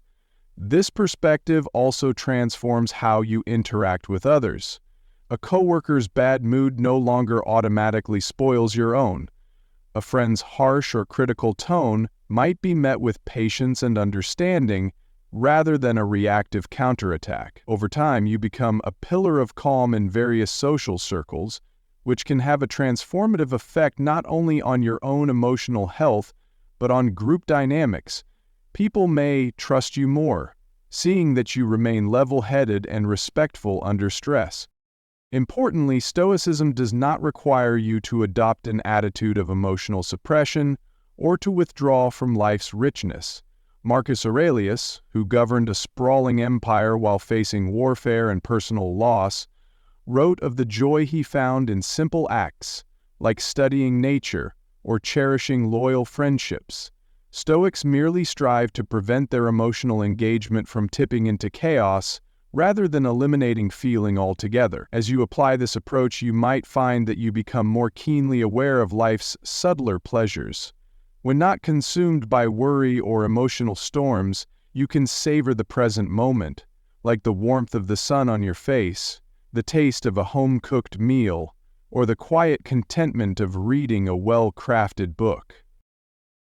This perspective also transforms how you interact with others. A coworker's bad mood no longer automatically spoils your own. A friend's harsh or critical tone might be met with patience and understanding rather than a reactive counterattack. Over time, you become a pillar of calm in various social circles, which can have a transformative effect not only on your own emotional health, but on group dynamics. People may trust you more, seeing that you remain level-headed and respectful under stress. Importantly, Stoicism does not require you to adopt an attitude of emotional suppression or to withdraw from life's richness. Marcus Aurelius, who governed a sprawling empire while facing warfare and personal loss, wrote of the joy he found in simple acts, like studying nature or cherishing loyal friendships. Stoics merely strive to prevent their emotional engagement from tipping into chaos, rather than eliminating feeling altogether. As you apply this approach, you might find that you become more keenly aware of life's subtler pleasures. When not consumed by worry or emotional storms, you can savor the present moment, like the warmth of the sun on your face, the taste of a home-cooked meal, or the quiet contentment of reading a well-crafted book.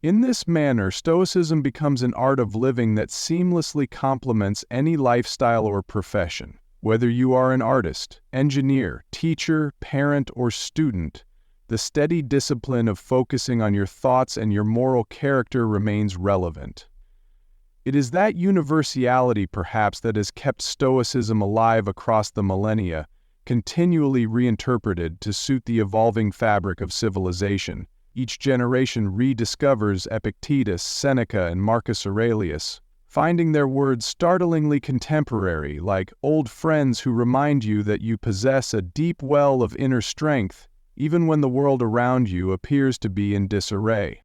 In this manner, Stoicism becomes an art of living that seamlessly complements any lifestyle or profession. Whether you are an artist, engineer, teacher, parent, or student, the steady discipline of focusing on your thoughts and your moral character remains relevant. It is that universality, perhaps, that has kept Stoicism alive across the millennia, continually reinterpreted to suit the evolving fabric of civilization. Each generation rediscovers Epictetus, Seneca, and Marcus Aurelius, finding their words startlingly contemporary, like old friends who remind you that you possess a deep well of inner strength, even when the world around you appears to be in disarray.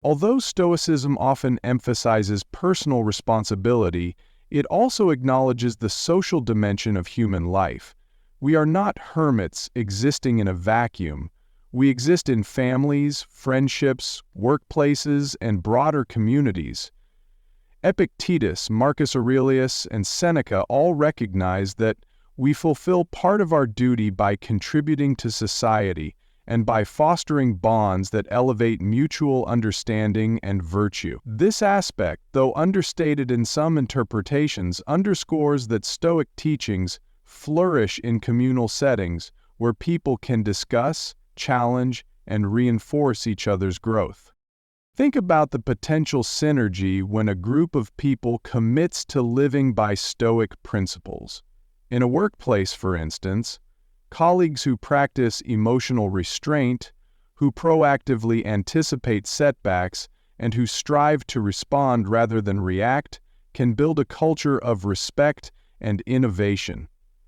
Although Stoicism often emphasizes personal responsibility, it also acknowledges the social dimension of human life. We are not hermits existing in a vacuum. We exist in families, friendships, workplaces, and broader communities. Epictetus, Marcus Aurelius, and Seneca all recognize that we fulfill part of our duty by contributing to society and by fostering bonds that elevate mutual understanding and virtue. This aspect, though understated in some interpretations, underscores that Stoic teachings flourish in communal settings where people can discuss, challenge, and reinforce each other's growth. Think about the potential synergy when a group of people commits to living by Stoic principles. In a workplace, for instance, colleagues who practice emotional restraint, who proactively anticipate setbacks, and who strive to respond rather than react, can build a culture of respect and innovation.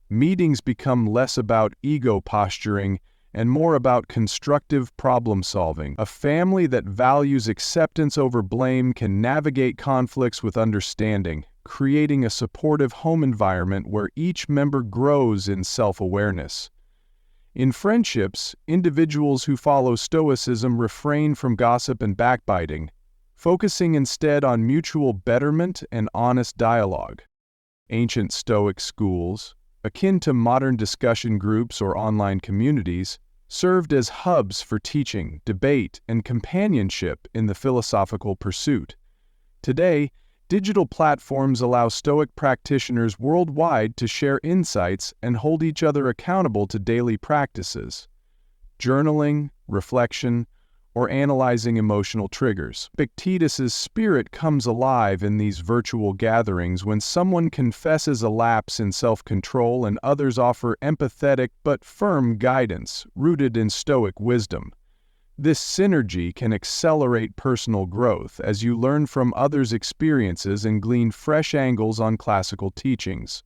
Meetings become less about ego posturing and more about constructive problem-solving. A family that values acceptance over blame can navigate conflicts with understanding, creating a supportive home environment where each member grows in self-awareness. In friendships, individuals who follow Stoicism refrain from gossip and backbiting, focusing instead on mutual betterment and honest dialogue. Ancient Stoic schools, akin to modern discussion groups or online communities, served as hubs for teaching, debate, and companionship in the philosophical pursuit. Today, Digital platforms allow Stoic practitioners worldwide to share insights and hold each other accountable to daily practices. Journaling, reflection, or analyzing emotional triggers. Epictetus's spirit comes alive in these virtual gatherings when someone confesses a lapse in self-control and others offer empathetic but firm guidance rooted in Stoic wisdom. This synergy can accelerate personal growth as you learn from others' experiences and glean fresh angles on classical teachings.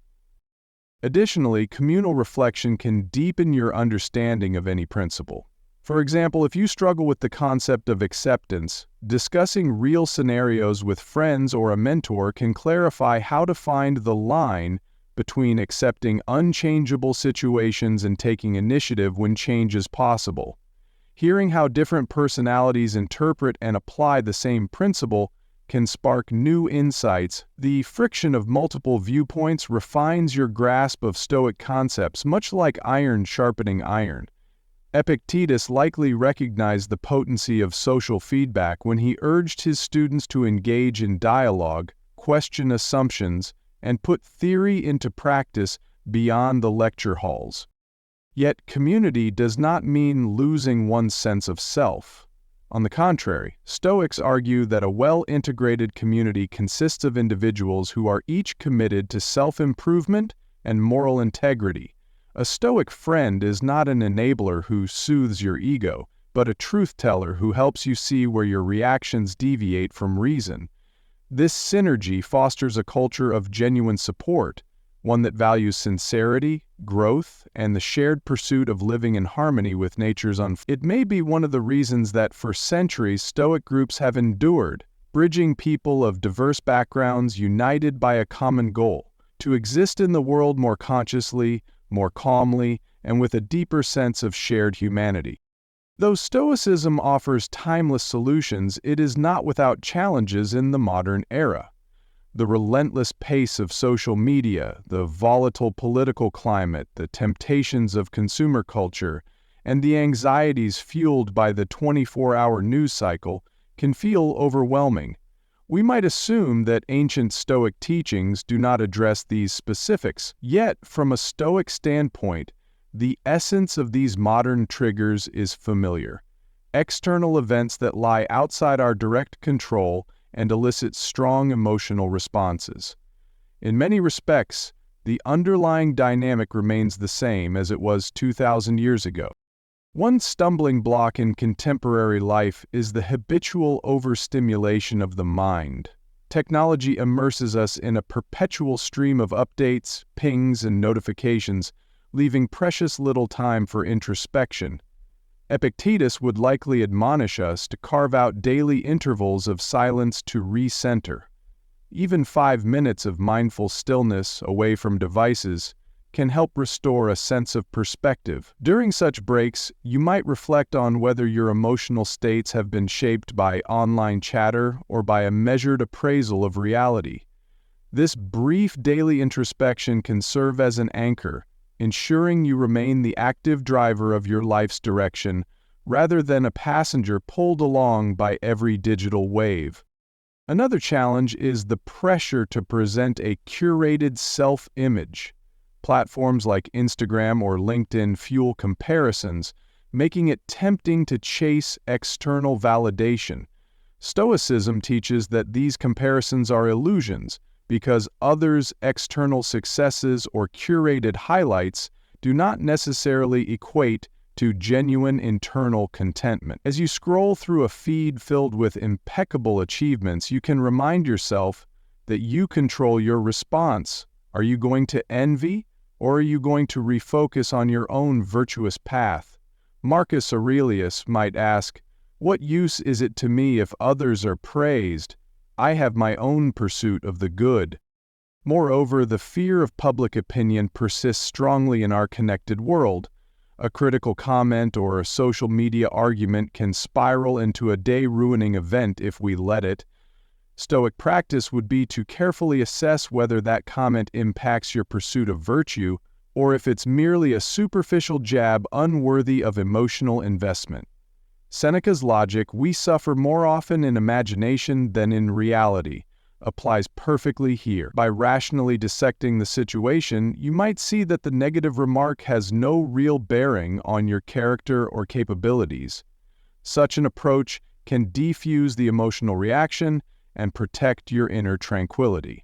Additionally, communal reflection can deepen your understanding of any principle. For example, if you struggle with the concept of acceptance, discussing real scenarios with friends or a mentor can clarify how to find the line between accepting unchangeable situations and taking initiative when change is possible. Hearing how different personalities interpret and apply the same principle can spark new insights. The friction of multiple viewpoints refines your grasp of Stoic concepts, much like iron sharpening iron. Epictetus likely recognized the potency of social feedback when he urged his students to engage in dialogue, question assumptions, and put theory into practice beyond the lecture halls. Yet, community does not mean losing one's sense of self. On the contrary, Stoics argue that a well-integrated community consists of individuals who are each committed to self-improvement and moral integrity. A Stoic friend is not an enabler who soothes your ego, but a truth-teller who helps you see where your reactions deviate from reason. This synergy fosters a culture of genuine support, one that values sincerity, growth, and the shared pursuit of living in harmony with nature's It may be one of the reasons that for centuries Stoic groups have endured, bridging people of diverse backgrounds united by a common goal: to exist in the world more consciously, more calmly, and with a deeper sense of shared humanity. Though Stoicism offers timeless solutions, it is not without challenges in the modern era. The relentless pace of social media, the volatile political climate, the temptations of consumer culture, and the anxieties fueled by the 24-hour news cycle can feel overwhelming. We might assume that ancient Stoic teachings do not address these specifics, yet from a Stoic standpoint, the essence of these modern triggers is familiar. External events that lie outside our direct control and elicit strong emotional responses. In many respects, the underlying dynamic remains the same as it was 2,000 years ago. One stumbling block in contemporary life is the habitual overstimulation of the mind. Technology immerses us in a perpetual stream of updates, pings, and notifications, leaving precious little time for introspection. Epictetus would likely admonish us to carve out daily intervals of silence to recenter. Even 5 minutes of mindful stillness away from devices can help restore a sense of perspective. During such breaks, you might reflect on whether your emotional states have been shaped by online chatter or by a measured appraisal of reality. This brief daily introspection can serve as an anchor, ensuring you remain the active driver of your life's direction rather than a passenger pulled along by every digital wave. Another challenge is the pressure to present a curated self-image. Platforms like Instagram or LinkedIn fuel comparisons, making it tempting to chase external validation. Stoicism teaches that these comparisons are illusions because others' external successes or curated highlights do not necessarily equate to genuine internal contentment. As you scroll through a feed filled with impeccable achievements, you can remind yourself that you control your response. Are you going to envy, or are you going to refocus on your own virtuous path? Marcus Aurelius might ask, "What use is it to me if others are praised? I have my own pursuit of the good." Moreover, the fear of public opinion persists strongly in our connected world. A critical comment or a social media argument can spiral into a day-ruining event if we let it. Stoic practice would be to carefully assess whether that comment impacts your pursuit of virtue or if it's merely a superficial jab unworthy of emotional investment. Seneca's logic: we suffer more often in imagination than in reality, applies perfectly here. By rationally dissecting the situation, you might see that the negative remark has no real bearing on your character or capabilities. Such an approach can defuse the emotional reaction and protect your inner tranquility.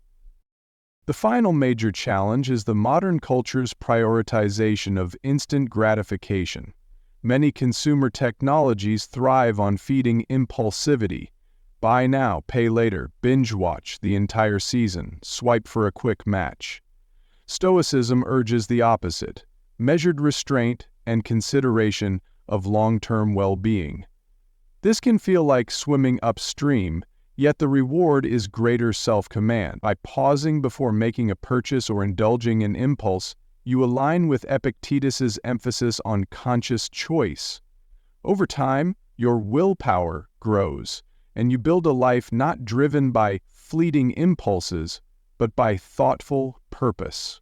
The final major challenge is the modern culture's prioritization of instant gratification. Many consumer technologies thrive on feeding impulsivity. Buy now, pay later, binge watch the entire season, swipe for a quick match. Stoicism urges the opposite, measured restraint and consideration of long-term well-being. This can feel like swimming upstream, yet the reward is greater self-command. By pausing before making a purchase or indulging in impulse, you align with Epictetus's emphasis on conscious choice. Over time, your willpower grows, and you build a life not driven by fleeting impulses, but by thoughtful purpose.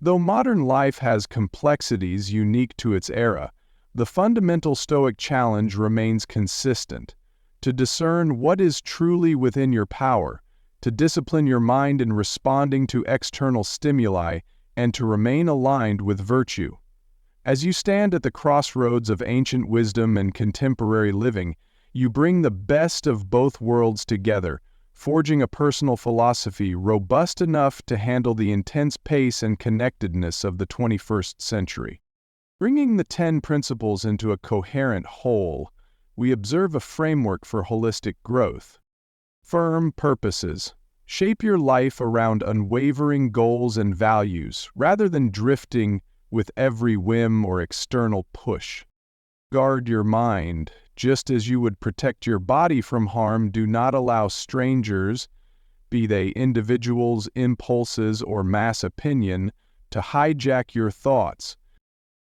Though modern life has complexities unique to its era, the fundamental Stoic challenge remains consistent: to discern what is truly within your power, to discipline your mind in responding to external stimuli, and to remain aligned with virtue. As you stand at the crossroads of ancient wisdom and contemporary living, you bring the best of both worlds together, forging a personal philosophy robust enough to handle the intense pace and connectedness of the 21st century. Bringing the 10 principles into a coherent whole, we observe a framework for holistic growth. Firm purposes. Shape your life around unwavering goals and values, rather than drifting with every whim or external push. Guard your mind. Just as you would protect your body from harm, do not allow strangers, be they individuals, impulses, or mass opinion, to hijack your thoughts.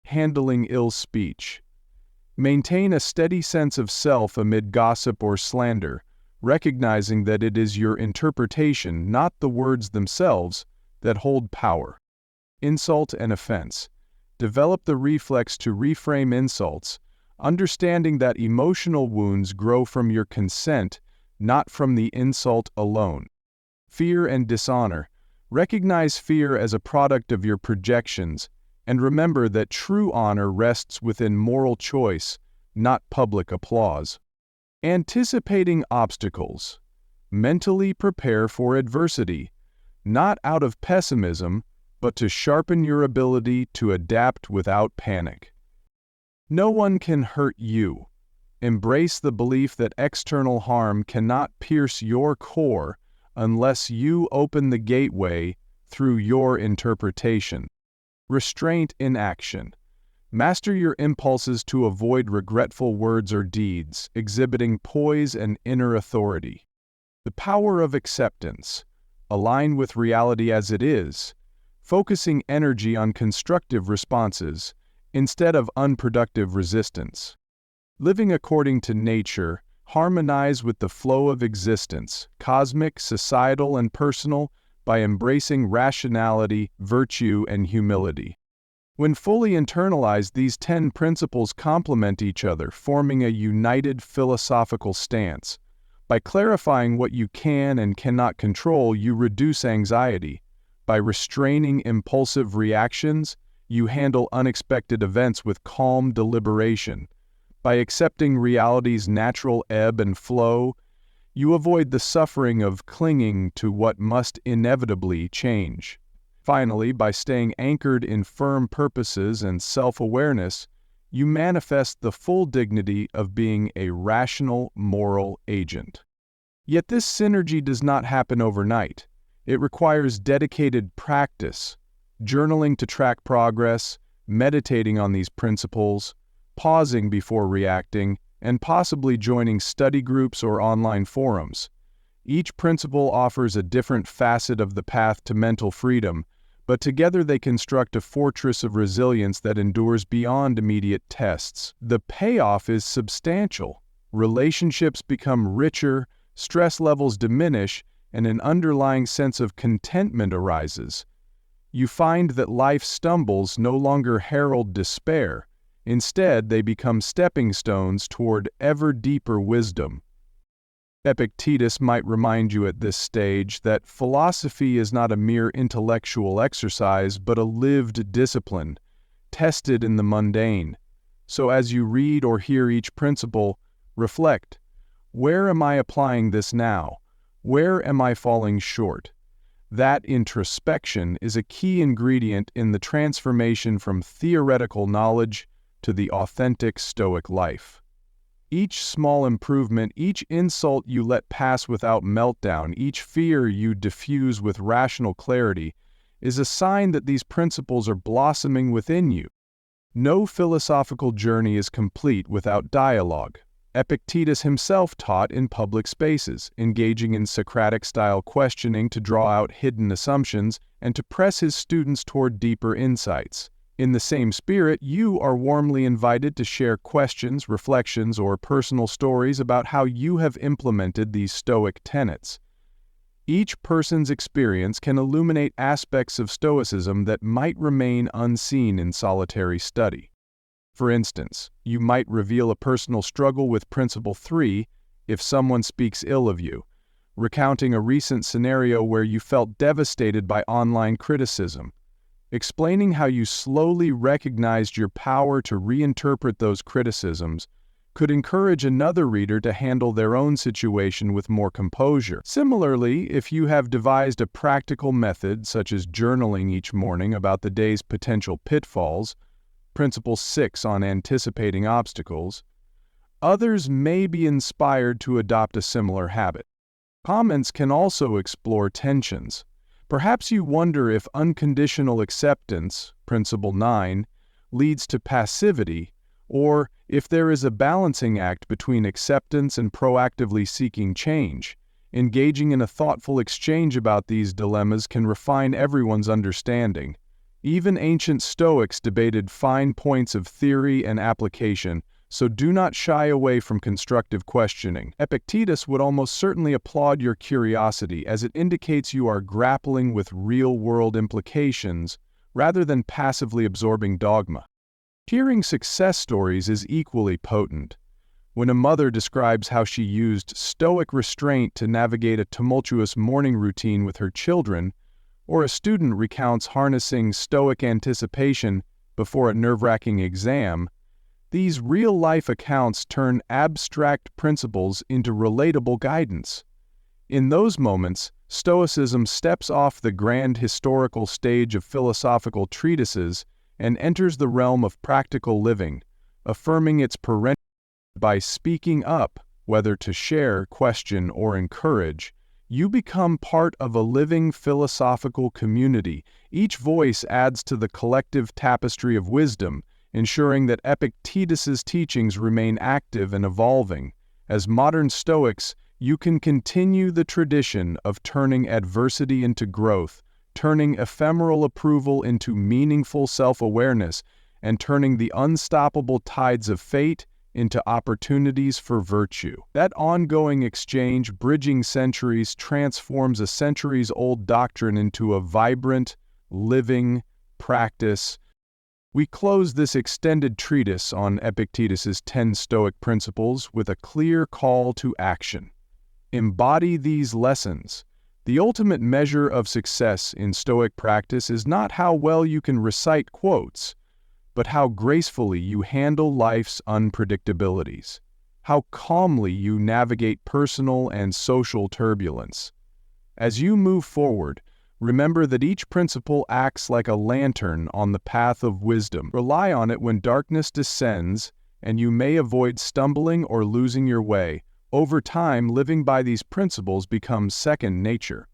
Handling ill speech. Maintain a steady sense of self amid gossip or slander, recognizing that it is your interpretation, not the words themselves, that hold power. Insult and offense. Develop the reflex to reframe insults, understanding that emotional wounds grow from your consent, not from the insult alone. Fear and dishonor. Recognize fear as a product of your projections, and remember that true honor rests within moral choice, not public applause. Anticipating obstacles. Mentally prepare for adversity, not out of pessimism, but to sharpen your ability to adapt without panic. No one can hurt you. Embrace the belief that external harm cannot pierce your core unless you open the gateway through your interpretation. Restraint in action. Master your impulses to avoid regretful words or deeds, exhibiting poise and inner authority. The power of acceptance. Align with reality as it is, focusing energy on constructive responses instead of unproductive resistance. Living according to nature, harmonize with the flow of existence, cosmic, societal, and personal, by embracing rationality, virtue, and humility. When fully internalized, these 10 principles complement each other, forming a united philosophical stance. By clarifying what you can and cannot control, you reduce anxiety. By restraining impulsive reactions, you handle unexpected events with calm deliberation. By accepting reality's natural ebb and flow, you avoid the suffering of clinging to what must inevitably change. Finally, by staying anchored in firm purposes and self-awareness, you manifest the full dignity of being a rational, moral agent. Yet this synergy does not happen overnight. It requires dedicated practice, journaling to track progress, meditating on these principles, pausing before reacting, and possibly joining study groups or online forums. Each principle offers a different facet of the path to mental freedom, but together they construct a fortress of resilience that endures beyond immediate tests. The payoff is substantial. Relationships become richer, stress levels diminish, and an underlying sense of contentment arises. You find that life's stumbles no longer herald despair. Instead, they become stepping stones toward ever deeper wisdom. Epictetus might remind you at this stage that philosophy is not a mere intellectual exercise but a lived discipline, tested in the mundane. So as you read or hear each principle, reflect, where am I applying this now? Where am I falling short? That introspection is a key ingredient in the transformation from theoretical knowledge to the authentic Stoic life. Each small improvement, each insult you let pass without meltdown, each fear you diffuse with rational clarity, is a sign that these principles are blossoming within you. No philosophical journey is complete without dialogue. Epictetus himself taught in public spaces, engaging in Socratic-style questioning to draw out hidden assumptions and to press his students toward deeper insights. In the same spirit, you are warmly invited to share questions, reflections, or personal stories about how you have implemented these Stoic tenets. Each person's experience can illuminate aspects of Stoicism that might remain unseen in solitary study. For instance, you might reveal a personal struggle with Principle 3 if someone speaks ill of you, recounting a recent scenario where you felt devastated by online criticism, explaining how you slowly recognized your power to reinterpret those criticisms could encourage another reader to handle their own situation with more composure. Similarly, if you have devised a practical method such as journaling each morning about the day's potential pitfalls, Principle 6 on anticipating obstacles, others may be inspired to adopt a similar habit. Comments can also explore tensions. Perhaps you wonder if unconditional acceptance, Principle 9, leads to passivity, or if there is a balancing act between acceptance and proactively seeking change. Engaging in a thoughtful exchange about these dilemmas can refine everyone's understanding. Even ancient Stoics debated fine points of theory and application, so do not shy away from constructive questioning. Epictetus would almost certainly applaud your curiosity, as it indicates you are grappling with real-world implications rather than passively absorbing dogma. Hearing success stories is equally potent. When a mother describes how she used Stoic restraint to navigate a tumultuous morning routine with her children, or a student recounts harnessing Stoic anticipation before a nerve-wracking exam, these real-life accounts turn abstract principles into relatable guidance. In those moments, Stoicism steps off the grand historical stage of philosophical treatises and enters the realm of practical living, affirming its parentage by speaking up, whether to share, question, or encourage. You become part of a living philosophical community. Each voice adds to the collective tapestry of wisdom, ensuring that Epictetus's teachings remain active and evolving. As modern Stoics, you can continue the tradition of turning adversity into growth, turning ephemeral approval into meaningful self-awareness, and turning the unstoppable tides of fate into opportunities for virtue. That ongoing exchange, bridging centuries, transforms a centuries-old doctrine into a vibrant, living practice. We close this extended treatise on Epictetus's 10 Stoic principles with a clear call to action. Embody these lessons. The ultimate measure of success in Stoic practice is not how well you can recite quotes, but how gracefully you handle life's unpredictabilities, how calmly you navigate personal and social turbulence. As you move forward, remember that each principle acts like a lantern on the path of wisdom. Rely on it when darkness descends, and you may avoid stumbling or losing your way. Over time, living by these principles becomes second nature.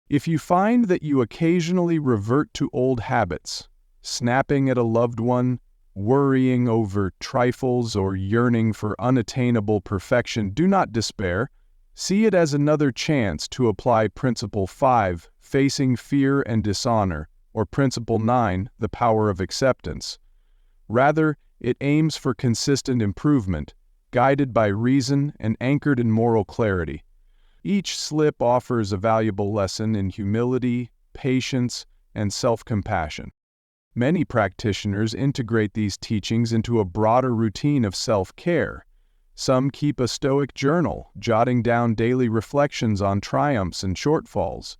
If you find that you occasionally revert to old habits, snapping at a loved one, worrying over trifles, or yearning for unattainable perfection, do not despair. See it as another chance to apply Principle 5, facing fear and dishonor, or Principle 9, the power of acceptance. Rather, it aims for consistent improvement, guided by reason and anchored in moral clarity. Each slip offers a valuable lesson in humility, patience, and self-compassion. Many practitioners integrate these teachings into a broader routine of self-care, Some keep a Stoic journal, jotting down daily reflections on triumphs and shortfalls.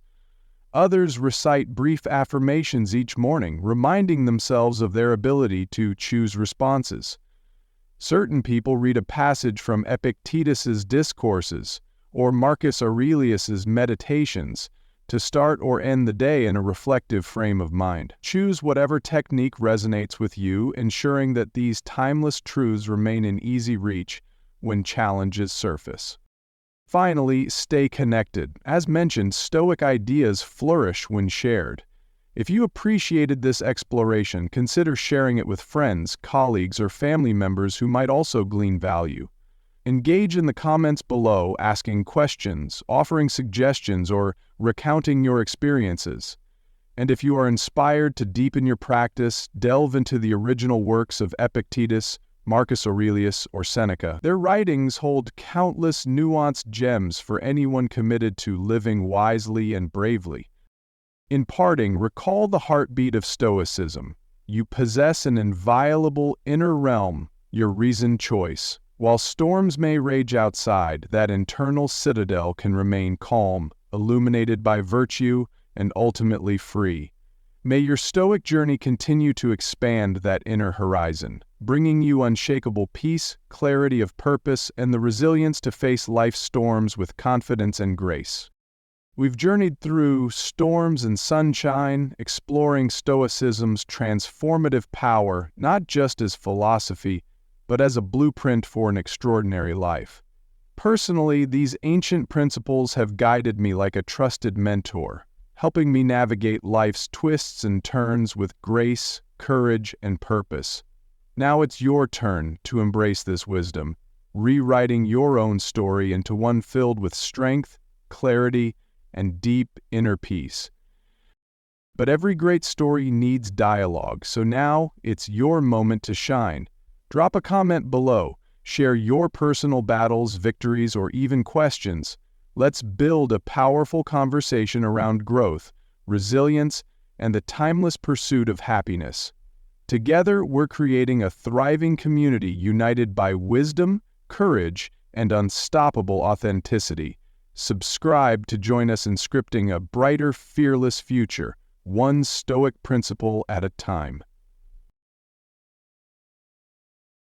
Others recite brief affirmations each morning, reminding themselves of their ability to choose responses. Certain people read a passage from Epictetus's Discourses or Marcus Aurelius's Meditations to start or end the day in a reflective frame of mind. Choose whatever technique resonates with you, ensuring that these timeless truths remain in easy reach when challenges surface. Finally, stay connected. As mentioned, Stoic ideas flourish when shared. If you appreciated this exploration, consider sharing it with friends, colleagues, or family members who might also glean value. Engage in the comments below, asking questions, offering suggestions, or recounting your experiences. And if you are inspired to deepen your practice, delve into the original works of Epictetus, Marcus Aurelius, or Seneca. Their writings hold countless nuanced gems for anyone committed to living wisely and bravely. In parting, recall the heartbeat of Stoicism. You possess an inviolable inner realm, your reasoned choice. While storms may rage outside, that internal citadel can remain calm, illuminated by virtue, and ultimately free. May your Stoic journey continue to expand that inner horizon, bringing you unshakable peace, clarity of purpose, and the resilience to face life's storms with confidence and grace. We've journeyed through storms and sunshine, exploring Stoicism's transformative power, not just as philosophy, but as a blueprint for an extraordinary life. Personally, these ancient principles have guided me like a trusted mentor, helping me navigate life's twists and turns with grace, courage, and purpose. Now it's your turn to embrace this wisdom, rewriting your own story into one filled with strength, clarity, and deep inner peace. But every great story needs dialogue, so now it's your moment to shine. Drop a comment below, share your personal battles, victories, or even questions. Let's build a powerful conversation around growth, resilience, and the timeless pursuit of happiness. Together, we're creating a thriving community united by wisdom, courage, and unstoppable authenticity. Subscribe to join us in scripting a brighter, fearless future, one Stoic principle at a time.